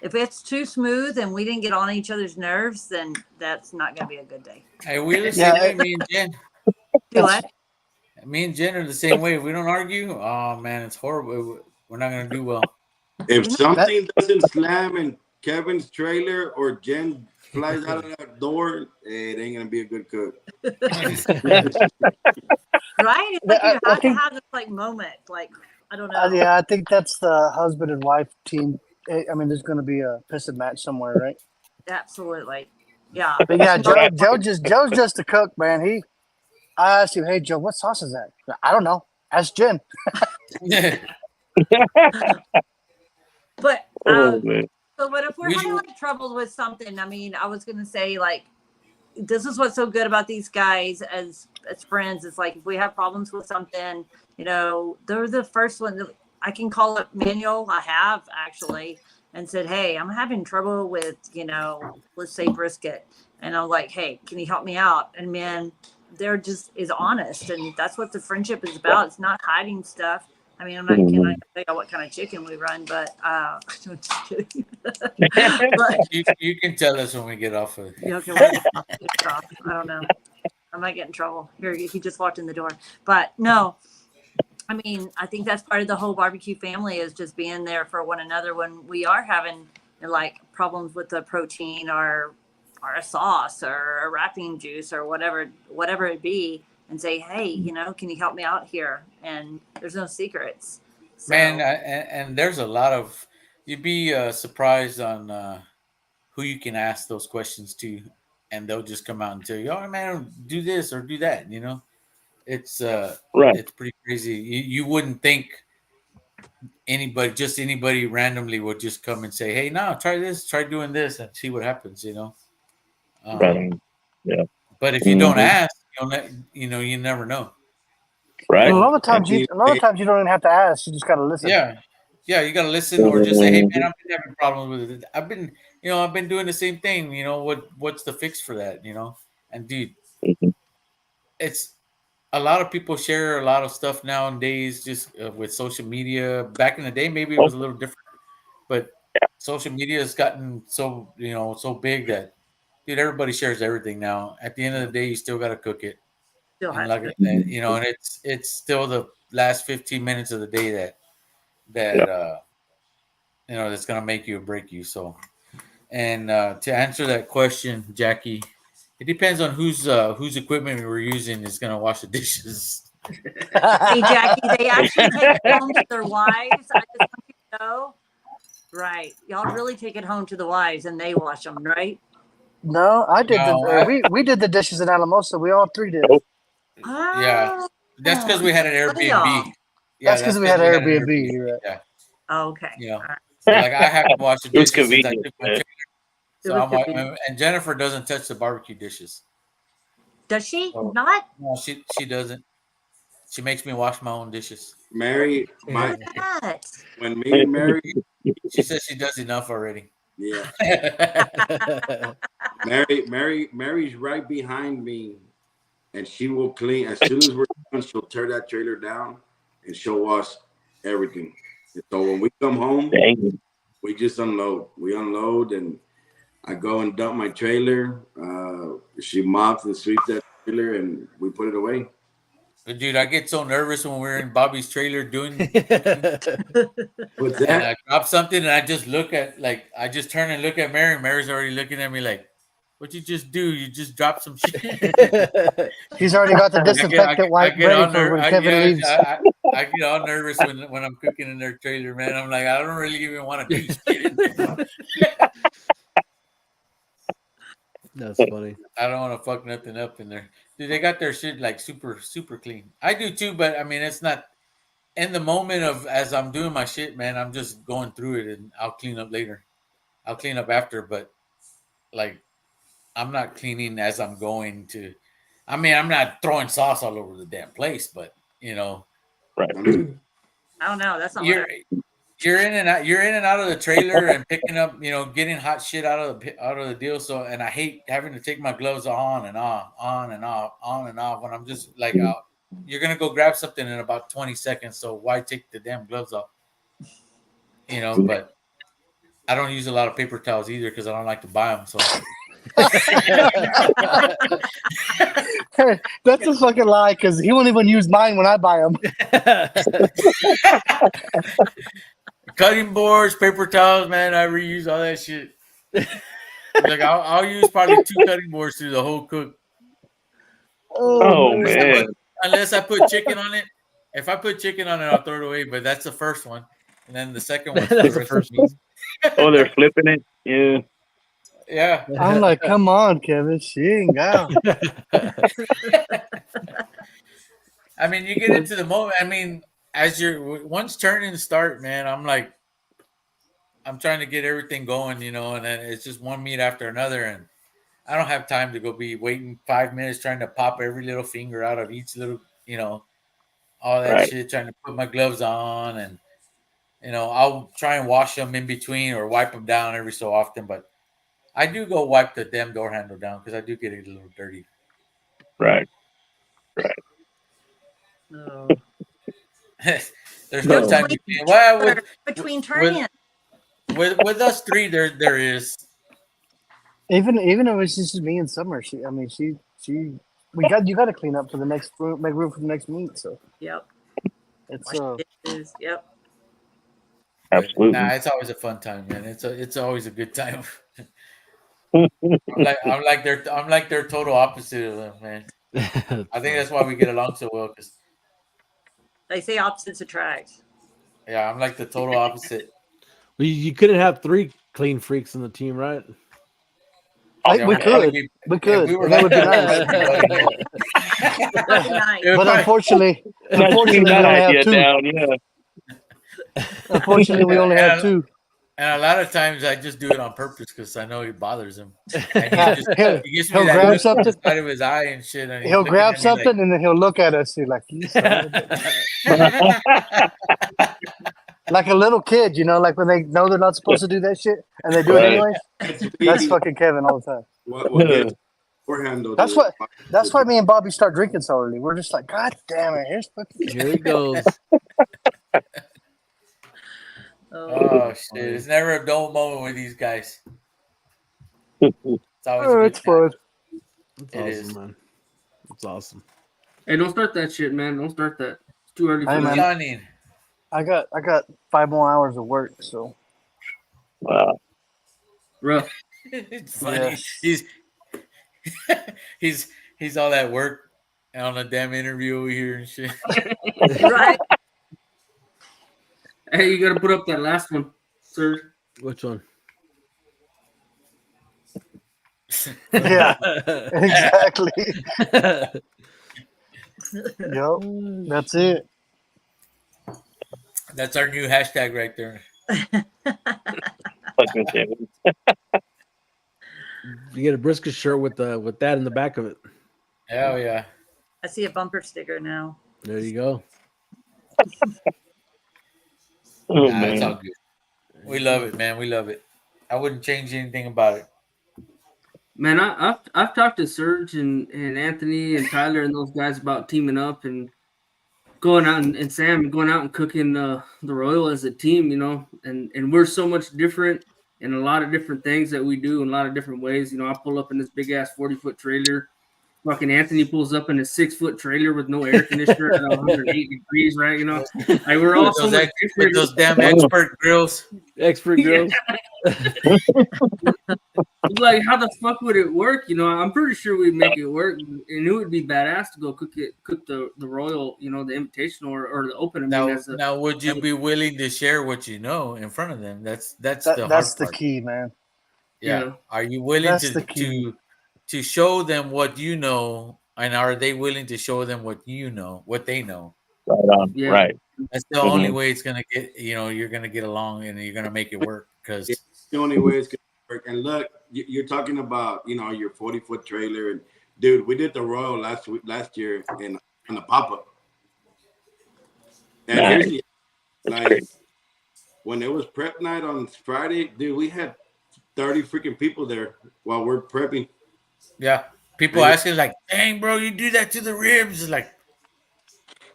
If it's too smooth and we didn't get on each other's nerves, then that's not going to be a good day. Hey, we're the same way, me and Jen. Do what? Me and Jen are the same way. If we don't argue, oh man, it's horrible. We're not going to do well. If something doesn't slam in Kevin's trailer or Jen flies out of that door, it ain't going to be a good cook. Right? It's like you have to have this moment. Like, I don't know. Yeah, I think that's the husband and wife team. I mean, there's going to be a pissing match somewhere, right? Absolutely. Yeah. But yeah, Joe's just a cook, man. I asked him, "Hey, Joe, what sauce is that?" I don't know. Ask Jen. But but if we're having trouble with something, I mean, I was gonna say, like, this is what's so good about these guys as friends. It's like if we have problems with something, you know, they're the first one that I can call up Manuel. I have actually, and said, "Hey, I'm having trouble with, you know, let's say brisket," and I'm like, "Hey, can you help me out?" And man, they're just is honest, and that's what the friendship is about. It's not hiding stuff. I mean, I'm not going to tell you what kind of chicken we run, but I'm just kidding. But, you can tell us when we get off of it. Okay, I don't know. I might get in trouble. Here, he just walked in the door. But no, I mean, I think that's part of the whole barbecue family is just being there for one another when we are having like problems with the protein or a sauce or a wrapping juice or whatever it be. And say, "Hey, you know, can you help me out here?" And there's no secrets. So, man, and there's a lot of you'd be surprised on who you can ask those questions to, and they'll just come out and tell you, "Oh man, do this or do that." You know, it's it's pretty crazy. You wouldn't think anybody randomly would just come and say, "Hey, no, try this, try doing this, and see what happens." You know, yeah. But if you don't ask, you never know. Right. A lot of times you don't even have to ask. You just got to listen. Yeah, you got to listen or just say, "Hey man, I've been having problems with it. I've been doing the same thing. You know, what's the fix for that? You know?" And dude, it's a lot of people share a lot of stuff nowadays just with social media. Back in the day, maybe it was a little different, but social media has gotten so big that, dude, everybody shares everything now. At the end of the day, you still got to cook it. And and it's still the last 15 minutes of the day that that's gonna make you or break you. So And to answer that question, Jackie, it depends on whose equipment we're using is going to wash the dishes. Hey, Jackie, they actually take it home to their wives. I just want you to know. Right. Y'all really take it home to the wives and they wash them, right? No, I did we did the dishes in Alamosa. We all three did. Yeah. That's because we had an Airbnb. Yeah, that's because we had an Airbnb. Right. Yeah. Okay. You know, so like I have to wash the dishes since I took my trailer. So and Jennifer doesn't touch the barbecue dishes. Does she not? No, she doesn't. She makes me wash my own dishes. Mary, when me and Mary, she says she does enough already. Yeah. Mary's right behind me, and she will clean as soon as we're done. She'll tear that trailer down, and she'll wash everything. And so when we come home, we just unload. We unload, and I go and dump my trailer. She mops and sweeps that trailer, and we put it away. Dude, I get so nervous when we're in Bobby's trailer doing. What's that? And I drop something, and I just look at I just turn and look at Mary. Mary's already looking at me like, "What you just do? You just dropped some shit." He's already got the disinfectant wipe ready for when Kevin leaves. I get all nervous when I'm cooking in their trailer, man. I'm like, I don't really even want to do shit in there. That's funny. I don't want to fuck nothing up in there. Dude, they got their shit like super, super clean. I do too, but I mean, it's not in the moment of as I'm doing my shit, man. I'm just going through it, and I'll clean up later. I'll clean up after, but like, I'm not cleaning as I'm going to. I mean, I'm not throwing sauce all over the damn place, but you know, right? I don't know. That's not. You're in and out of the trailer and picking up, you know, getting hot shit out of the deal. So, and I hate having to take my gloves on and off when I'm just like, you're gonna go grab something in about 20 seconds. So why take the damn gloves off? You know, but I don't use a lot of paper towels either because I don't like to buy them. So. That's a fucking lie because he won't even use mine when I buy them. Cutting boards, paper towels, man. I reuse all that shit. Like I'll use probably 2 cutting boards through the whole cook. Oh man! Unless I put chicken on it. If I put chicken on it, I'll throw it away. But that's the first one, and then the second one. That's the first one. Oh, they're flipping it. Yeah. Yeah. I'm like, come on, Kevin. She ain't got. I mean, you get into the moment. I mean, as you're once turning start, man, I'm trying to get everything going, you know, and then it's just one meat after another, and I don't have time to go be waiting 5 minutes trying to pop every little finger out of each little, you know, all that shit, trying to put my gloves on, and you know, I'll try and wash them in between or wipe them down every so often, but I do go wipe the damn door handle down because I do get it a little dirty. Right. No. There's no time between turn-ins. With us three, there is. Even if it's just me and Summer, you got to clean up for the next room, make room for the next meet. So yep, it's yep. Absolutely. Nah, it's always a fun time, man. It's always a good time. I'm like their total opposite of them, man. I think that's why we get along so well, because they say opposites attract. Yeah, I'm like the total opposite. Well, you couldn't have 3 clean freaks in the team, right? We could. That would be nice. But unfortunately, we only have 2. Unfortunately, we only have 2. And a lot of times I just do it on purpose because I know it bothers him. And he'll grab something out of his eye and shit. And he'll grab something and then he'll look at us like, like a little kid, you know, like when they know they're not supposed to do that shit and they do it anyway. That's fucking Kevin all the time. That's why me and Bobby start drinking so early. We're just like, God damn it, here it goes. Oh shit! It's never a dull moment with these guys. It's always fun. It's awesome, man. It's awesome. Hey, don't start that shit, man. Don't start that. It's too early for that. I got 5 more hours of work, so. Wow. Rough. It's funny. Yes. He's all that work on a damn interview over here and shit. Right. Hey, you got to put up that last one, sir. Which one? Yeah, exactly. Yep, that's it. That's our new hashtag right there. You get a Brisket shirt with that in the back of it. Hell yeah! I see a bumper sticker now. There you go. It's all good. We love it, man. We love it. I wouldn't change anything about it. Man, I've talked to Serge and Anthony and Tyler and those guys about teaming up and going out and Sam going out and cooking the Royal as a team, you know, and we're so much different in a lot of different things that we do in a lot of different ways. You know, I pull up in this big ass 40-foot trailer. Fucking Anthony pulls up in a 6-foot trailer with no air conditioner at 108 degrees, right? You know, like we're all so much different. With those damn expert grills. Expert grills. Like, how the fuck would it work? You know, I'm pretty sure we'd make it work, and it would be badass to go cook the Royal, you know, the Invitational or the Open. I mean, now, would you be willing to share what you know in front of them? That's the hard that's part. the key, man. Yeah. Are you willing to show them what you know, and are they willing to show them what you know, what they know? Right on. Yeah. Right. That's the only way it's gonna get. You know, you're gonna get along and you're gonna make it work because it's the only way it's gonna work. And look, you're talking about your 40-foot trailer, and dude, we did the Royal last year on the pop-up. And here's like when it was prep night on Friday, dude, we had 30 freaking people there while we're prepping. Yeah, people asking like, "Dang, bro, you do that to the ribs?" It's like,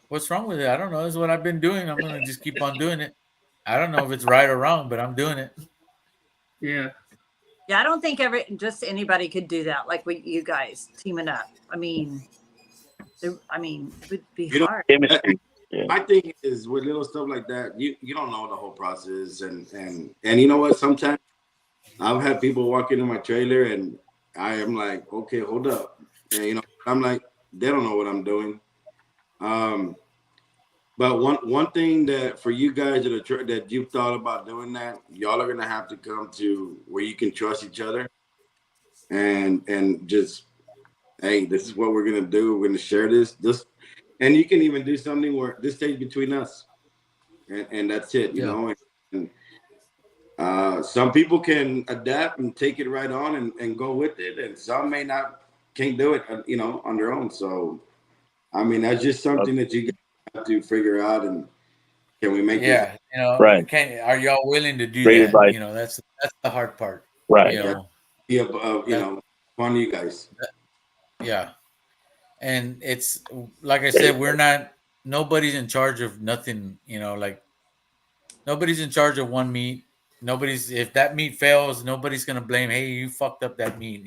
what's wrong with it? I don't know. This is what I've been doing. I'm gonna just keep on doing it. I don't know if it's right or wrong, but I'm doing it. Yeah. Yeah, I don't think just anybody could do that. Like you guys teaming up. I mean, it would be hard. My thing is with little stuff like that, you don't know the whole process, and you know what? Sometimes I've had people walk into my trailer, and I am like, okay, hold up, and I'm like, they don't know what I'm doing. But one thing that for you guys that you've thought about doing that, y'all are gonna have to come to where you can trust each other, and just, hey, this is what we're gonna do. We're gonna share this, and you can even do something where this stays between us, and that's it, you know. And some people can adapt and take it right on and go with it, and some can't do it, on their own. So, I mean, that's just something that you have to figure out. And can we make it? Right? Are y'all willing to do that? Advice. That's the hard part, right? On you guys. Yeah, and it's like I said, nobody's in charge of nothing. Like nobody's in charge of one meat. If that meat fails, nobody's gonna blame. Hey, you fucked up that meat.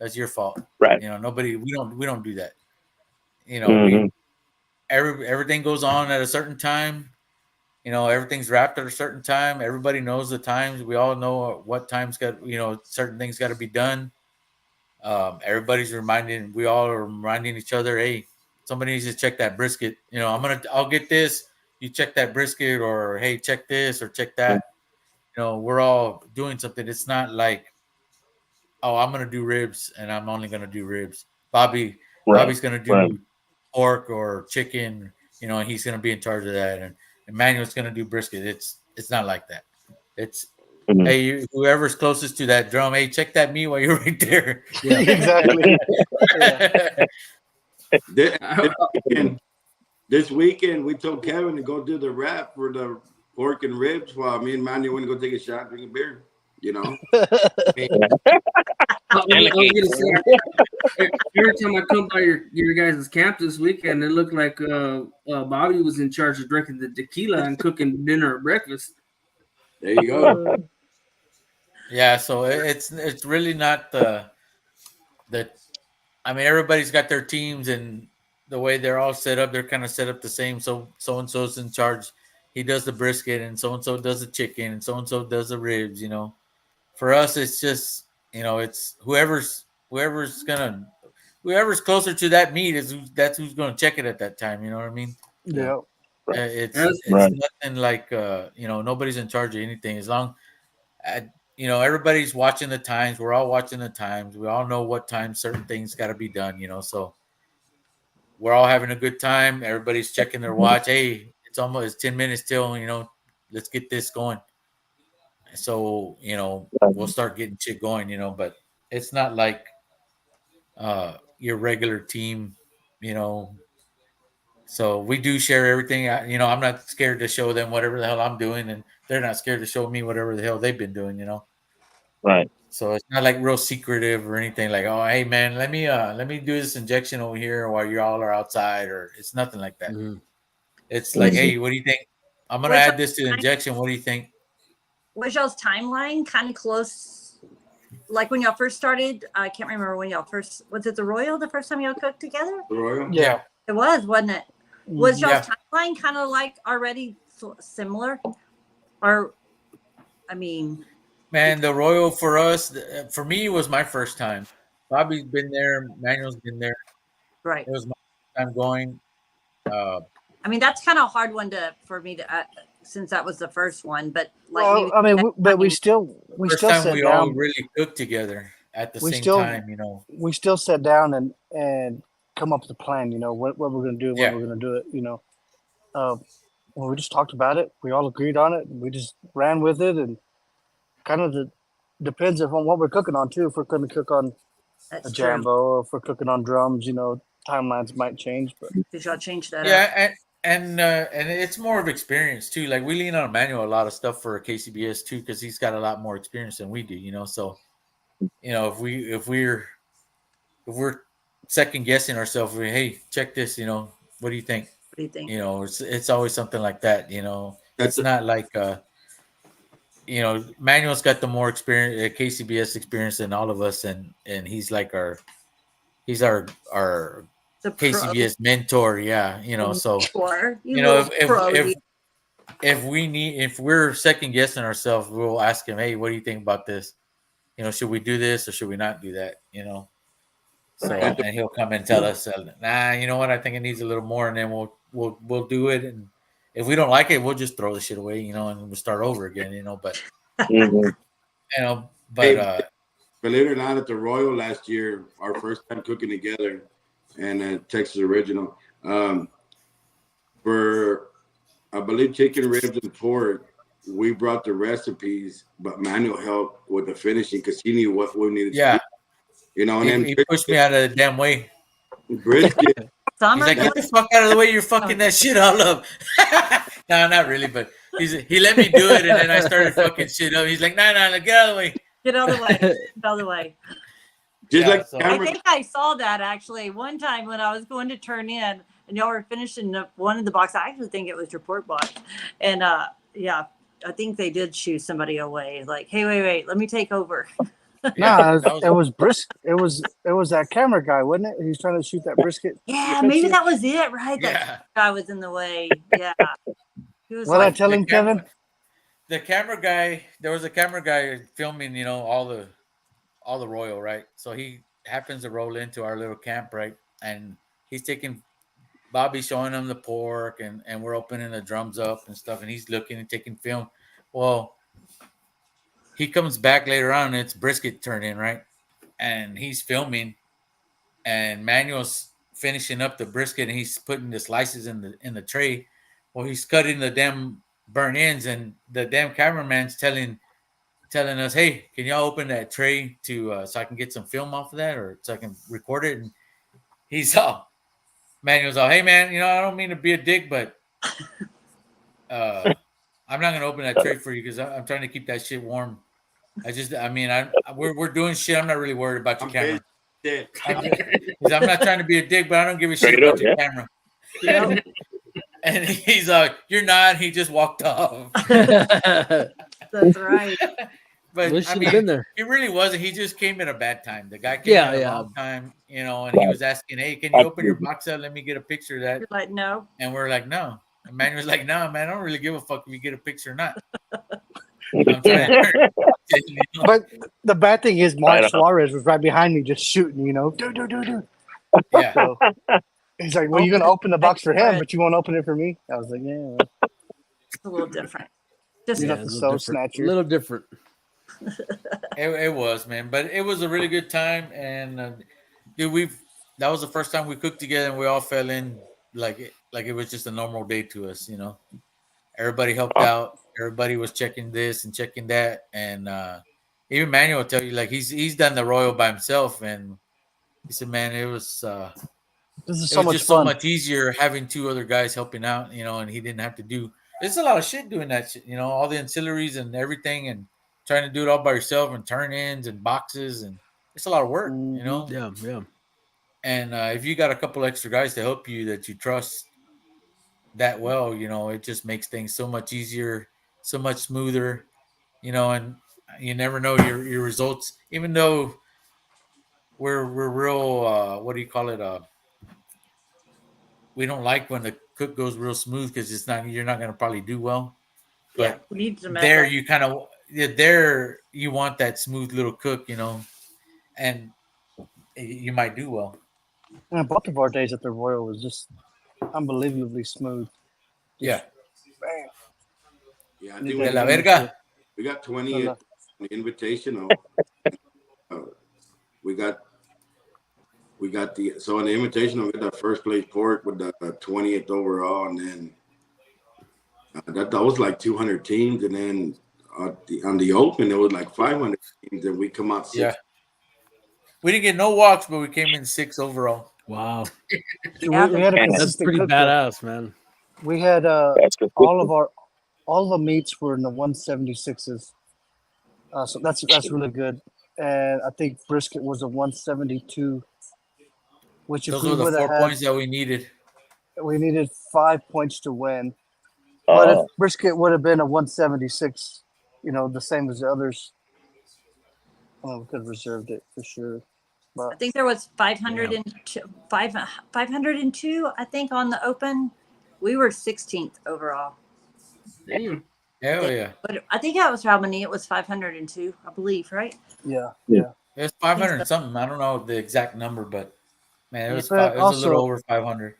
That's your fault. Right. We don't do that. Everything goes on at a certain time. Everything's wrapped at a certain time. Everybody knows the times. We all know what times certain things got to be done. We all are reminding each other, hey, somebody needs to check that brisket. I'll get this. You check that brisket, or hey, check this or check that. We're all doing something. It's not like, oh, I'm going to do ribs and I'm only going to do ribs. Bobby's going to do pork or chicken, and he's going to be in charge of that. And Emmanuel's going to do brisket. It's not like that. It's, hey, whoever's closest to that drum, hey, check that meat while you're right there. Yeah. Exactly. This weekend, we told Kevin to go do the wrap for the pork and ribs while me and Manny went to go take a shot, drink a beer. Every time I come by your guys' camp this weekend, it looked like Bobby was in charge of drinking the tequila and cooking dinner or breakfast. There you go. Yeah, so it's really not the. I mean, everybody's got their teams, and the way they're all set up, they're kind of set up the same. So and so's in charge. He does the brisket, and so does the chicken, and so does the ribs. for us, it's just, it's whoever's closer to that meat that's who's going to check it at that time. You know what I mean? Yeah. It's nothing like nobody's in charge of anything as long. Everybody's watching the times. We're all watching the times. We all know what time certain things got to be done. So we're all having a good time. Everybody's checking their watch. Hey, it's 10 minutes till. Let's get this going. So we'll start getting shit going. But it's not like your regular team. So we do share everything. I'm not scared to show them whatever the hell I'm doing, and they're not scared to show me whatever the hell they've been doing. Right. So it's not like real secretive or anything. Like, oh, hey man, let me do this injection over here while you all are outside, or it's nothing like that. Mm-hmm. It's like, hey, what do you think? I'm gonna add this to the injection. What do you think? Was y'all's timeline kind of close? Like when y'all first started, I can't remember when y'all first, was it the Royal the first time y'all cooked together? The Royal? Yeah. It was, wasn't it? Was y'all's timeline kind of like already similar? Or, I mean. Man, the Royal for us, for me, was my first time. Bobby's been there. Manuel's been there. Right. It was my first time going. I mean, that's kind of a hard one for me to, since that was the first one. But like, we still time sat we down. all really cooked together at the same time. We still sat down and come up with a plan. What we're going to do, when we're going to do it. When we just talked about it, we all agreed on it. We just ran with it, and kind of depends on what we're cooking on too. If we're going to cook on a Jambo, or if we're cooking on drums, timelines might change. But did y'all change that? Yeah, and it's more of experience too. Like we lean on Emmanuel a lot of stuff for KCBS too, because he's got a lot more experience than we do. So if we're second guessing ourselves, hey, check this. What do you think? What do you think? It's always something like that. It's not like Manuel's got the more experience, KCBS experience than all of us, and he's like our KCBS mentor. Yeah, so if we're second guessing ourselves, we'll ask him, hey, what do you think about this? Should we do this or should we not do that? So and he'll come and tell us, nah, you know what? I think it needs a little more, and then we'll do it. And if we don't like it, we'll just throw the shit away, and we'll start over again, But believe it or not, at the Royal last year, our first time cooking together, and Texas Original, for I believe chicken ribs and pork, we brought the recipes, but Manuel helped with the finishing because he knew what we needed. Yeah. To do. And then he pushed me out of the damn way. Brisket. He's like, get the fuck out of the way! You're fucking that shit all up. No, not really, but he let me do it, and then I started fucking shit up. He's like, no, get out of the way. Get out of the way. Get out of the way. I think I saw that actually one time when I was going to turn in, and y'all were finishing up one of the boxes. I actually think it was your pork box, and I think they did shoo somebody away. Like, hey, wait, let me take over. No, it was brisket. It was that camera guy, wasn't it? He was trying to shoot that brisket. Yeah, maybe that was it, right? That guy was in the way. Yeah. He was I tell him, Kevin? The camera guy. There was a camera guy filming, all the Royal, right? So he happens to roll into our little camp, right? And he's taking Bobby, showing him the pork, and we're opening the drums up and stuff, and he's looking and taking film. Well, he comes back later on, and it's brisket turn in, right? And he's filming, and Manuel's finishing up the brisket, and he's putting the slices in the tray. Well, he's cutting the damn burnt ends, and the damn cameraman's telling us, hey, can y'all open that tray to so I can get some film off of that, or so I can record it? And he's Manuel's all, hey man, I don't mean to be a dick, but I'm not gonna open that tray for you because I'm trying to keep that shit warm. We're doing shit. I'm not really worried about your camera. I'm not trying to be a dick, but I don't give a shit about your camera. And he's like, you're not. He just walked off. That's right. But been he really wasn't. He just came at a bad time. The guy came at a wrong time, and he was asking, hey, can you open your box up? Let me get a picture of that. You're like, no. And we're like, no. And Manuel's like, no, man, I don't really give a fuck if you get a picture or not. I'm But the bad thing is, Mark Suarez was right behind me, just shooting. Do. Yeah. So he's like, "Well, you're gonna open the box for him, but you won't open it for me." I was like, "Yeah." It's a little different. Just You have to so snatch a little different. It was, man, but it was a really good time, and dude, that was the first time we cooked together, and we all fell in like it was just a normal day to us, Everybody helped out. Everybody was checking this and checking that, and even Manuel will tell you, like he's done the Royal by himself, and he said, "Man, it was this is it so was much just fun. so much easier having two other guys helping out, and he didn't have to do. It's a lot of shit doing that shit, all the ancillaries and everything, and trying to do it all by yourself and turn-ins and boxes, and it's a lot of work, Yeah. And if you got a couple extra guys to help you that you trust that well, it just makes things so much easier, so much smoother, and you never know your results, even though we're real what do you call it? We don't like when the cook goes real smooth because you're not going to probably do well. But we need some there you kind of there you want that smooth little cook, and you might do well. And both of our days at the Royal was just unbelievably smooth. Yeah. Bam. Yeah, I De think la verga. We got 20 at the invitation. We got so in the invitation we got the first place pork with the 20th overall, and then that was like 200 teams, and then on the open it was like 500 teams, and we come out 6. Yeah. We didn't get no walks, but we came in 6 overall. Wow. We had a That's pretty badass, man. We had all of the meats were in the 176s. So that's really good. And I think brisket was a 172, which those were the 4 points that we needed. We needed 5 points to win. But if brisket would have been a 176, the same as the others, we could have reserved it for sure. But I think there was 502, I think, on the open. We were 16th overall. Damn. Hell yeah. But I think that was how many. It was 502, I believe, right? Yeah. It's 500 and something. I don't know the exact number, but man, it was a little over 500.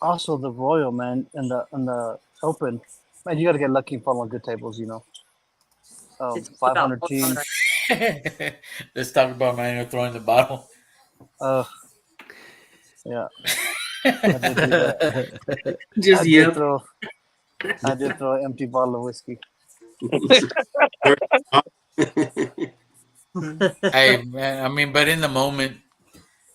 Also, the Royal, man, in the open, man, you got to get lucky and fall on good tables, 500 teams. Let's talk about Manuel throwing the bottle. Yeah. I did do that. I did throw an empty bottle of whiskey. Hey, man, but in the moment,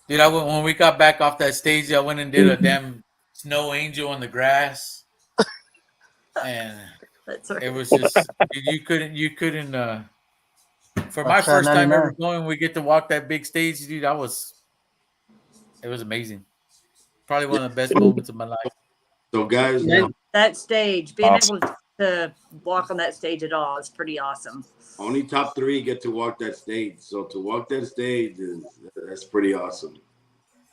dude, when we got back off that stage, I went and did a damn snow angel on the grass. And it was just, you couldn't, for my first time ever going, we get to walk that big stage, dude. It was amazing. Probably one of the best moments of my life. So, guys, that stage, being able to walk on that stage at all is pretty awesome. Only top 3 get to walk that stage. So to walk that stage that's pretty awesome.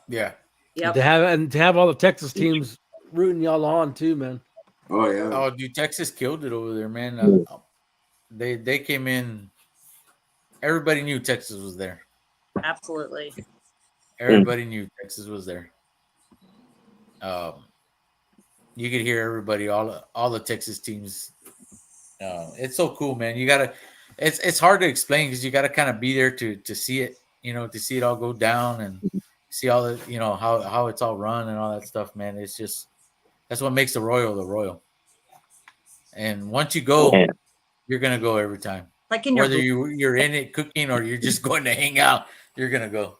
Yeah. Yeah. To have all the Texas teams rooting y'all on too, man. Oh yeah. Oh, dude, Texas killed it over there, man. They came in. Everybody knew Texas was there. Absolutely. Everybody knew Texas was there. You could hear everybody, all the Texas teams. It's so cool, man. You gotta. It's hard to explain because you gotta kind of be there to see it. To see it all go down and see all the how it's all run and all that stuff, man. It's just that's what makes the Royal. And once you go, you're gonna go every time. Like in whether you're in it cooking or you're just going to hang out, you're gonna go.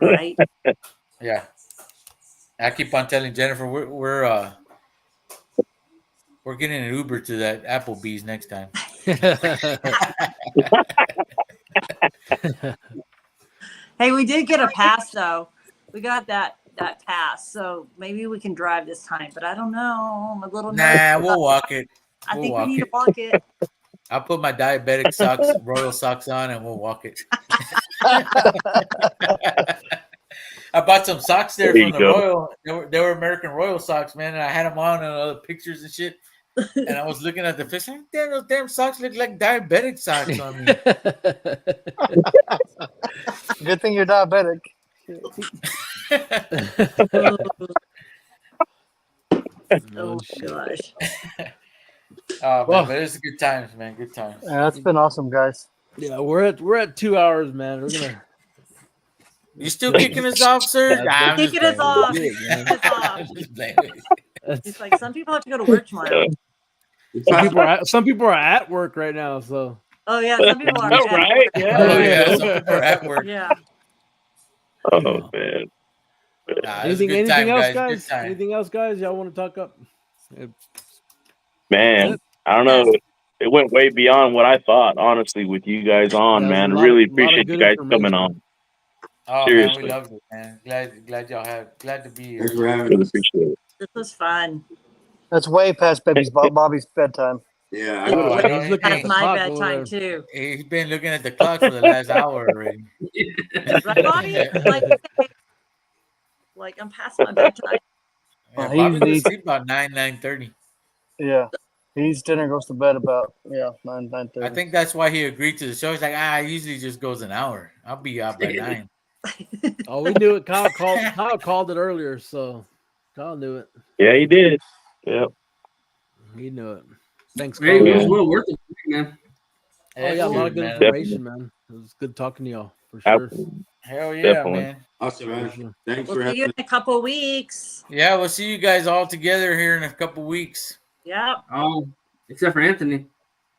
Right. Yeah. I keep on telling Jennifer we're getting an Uber to that Applebee's next time. Hey, we did get a pass though. We got that pass, so maybe we can drive this time. But I don't know. I'm a little nervous. We'll walk it. I think we need to walk it. I'll put my diabetic socks, Royal socks on, and we'll walk it. I bought some socks there from the Royal. They were American Royal socks, man, and I had them on and other pictures and shit. And I was looking at the fish. Damn, those damn socks look like diabetic socks on me. Good thing you're diabetic. Oh gosh. Oh man, but it's good times, man. Good times. Yeah, it's been awesome, guys. Yeah, we're at 2 hours, man. We're gonna. You still kicking us off, sir? Nah, kicking us off. It's like some people have to go to work tomorrow. Some people are at work right now, so. Oh yeah, some people are. Oh, right? Work. Yeah. Oh yeah, some people are at work. Yeah. Oh man. Nah, Anything time, else, Good guys? time. Anything else, guys? Y'all want to talk up? Man, I don't know. It went way beyond what I thought, honestly, with you guys on, Yeah, man. a lot Really of appreciate you guys coming on. Oh Seriously. man, we loved it, man. Glad y'all glad to be here. Thanks for having Really us. appreciate it. This was fun. That's way past Bobby's bedtime. Yeah, I know. He's looking at That's the my clock over bedtime there. too. He's been looking at the clock for the last hour already. Right, Bobby? Like I'm past my bedtime. Yeah, He Bobby usually- goes to sleep about 9:30. Yeah. He eats dinner, goes to bed about 9:30. I think that's why he agreed to the show. He's like, it usually just goes an hour. I'll be out by 9. Oh, we knew it. Kyle called it earlier, so Kyle knew it. Yeah, he did. Yep. He knew it. Thanks, Hey, Kyle. it was well worth it, man. Oh yeah, a lot of good man. information, man. It was good talking to y'all for sure. Absolutely. Hell yeah, Definitely. man. Awesome, man. For sure. Thanks for We'll see having you us. in a couple of weeks. Yeah, we'll see you guys all together here in a couple weeks. Yep. Except for Anthony.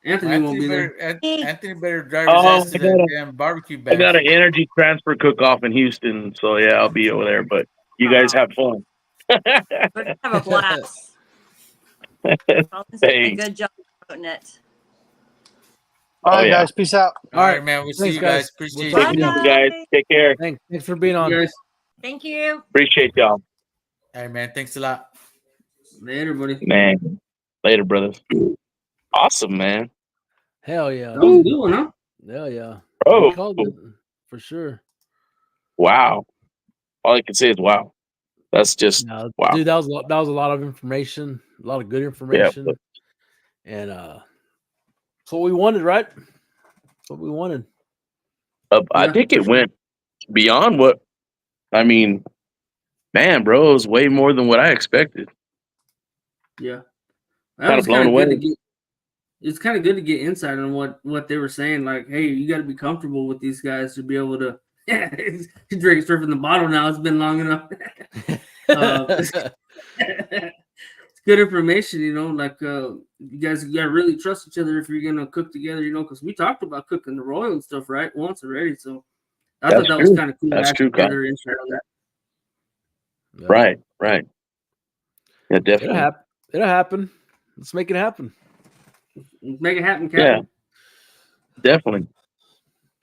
Anthony won't be there. Anthony better drive his ass to the damn barbecue I bash. got an energy transfer cook-off in Houston, so yeah, I'll be over there. But you guys have fun. We're gonna have a blast. Paul's doing a good job promoting it. All right, yeah. guys. Peace out. All right, man. We'll see Thanks, you guys. guys. Appreciate We'll you. talk Take to it you. easy, guys. Take care. Thanks for being on. You guys, Thank you. Appreciate y'all. Hey, man. Thanks a lot. later, buddy. Man. Later, brothers. Awesome, man. Hell yeah. That was a good one, huh? Hell yeah. Oh, We called it for sure. wow. All I can say is wow. That's just No, wow. dude, that was a lot of information, a lot of good information, and it's what we wanted, right? It's what we wanted. I think it went beyond what I mean. Man, bro, it was way more than what I expected. Yeah. Kind of blown away. It's kind of good to get insight on what they were saying. Like, hey, you got to be comfortable with these guys to be able to. Yeah, he's drinking straight from the bottle now. It's been long enough. It's good information, you know. Like, you guys gotta really trust each other if you're gonna cook together, you know. Because we talked about cooking the royal and stuff, right, once already. So I thought that was kind of cool. That's true, Kyle. Better insight on that. Yeah. Right. Yeah, definitely. It'll happen. Let's make it happen. Make it happen, Yeah, Captain. definitely.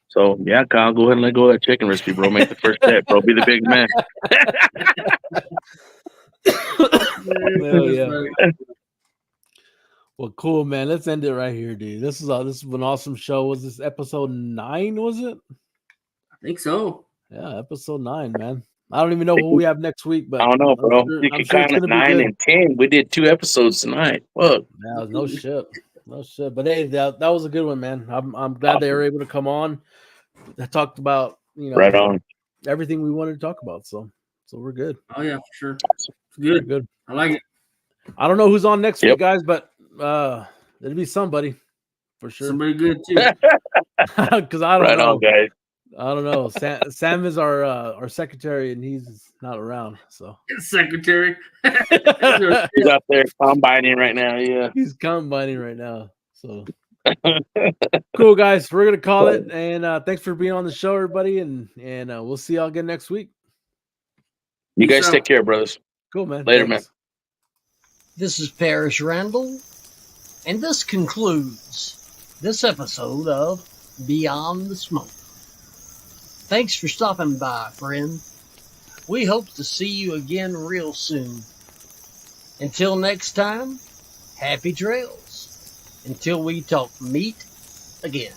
So yeah, Kyle, go ahead and let go of that chicken recipe, bro. Make the first step, bro. Be the big man. Hell yeah. Well, cool, man. Let's end it right here, dude. This is an awesome show. Was this episode 9? Was it? I think so. Yeah, episode 9, man. I don't even know what we have next week, but I don't know, bro. I'm You sure can it's count gonna at be 9 good. and 10. We did 2 episodes tonight. Look, Yeah, no shit. But hey, that was a good one, man. I'm glad they were able to come on. They talked about right on. everything we wanted to talk about. So we're good. Oh yeah, for sure. It's We're good. good. I like it. I don't know who's on next Yep. week, guys, but it'll be somebody for sure. Somebody good too. Because I don't Right know. on, guys. I don't know. Sam is our secretary, and he's not around. So Secretary. He's out there combining right now. Yeah. he's combining right now. So cool, guys. We're gonna call it, and thanks for being on the show, everybody, and we'll see y'all again next week. You Peace guys out. take care, brothers. Cool, man. Later, Thanks. This is Parrish Randall, and this concludes this episode of Beyond the Smoke. Thanks for stopping by, friend. We hope to see you again real soon. Until next time, happy trails. Until we talk meat again.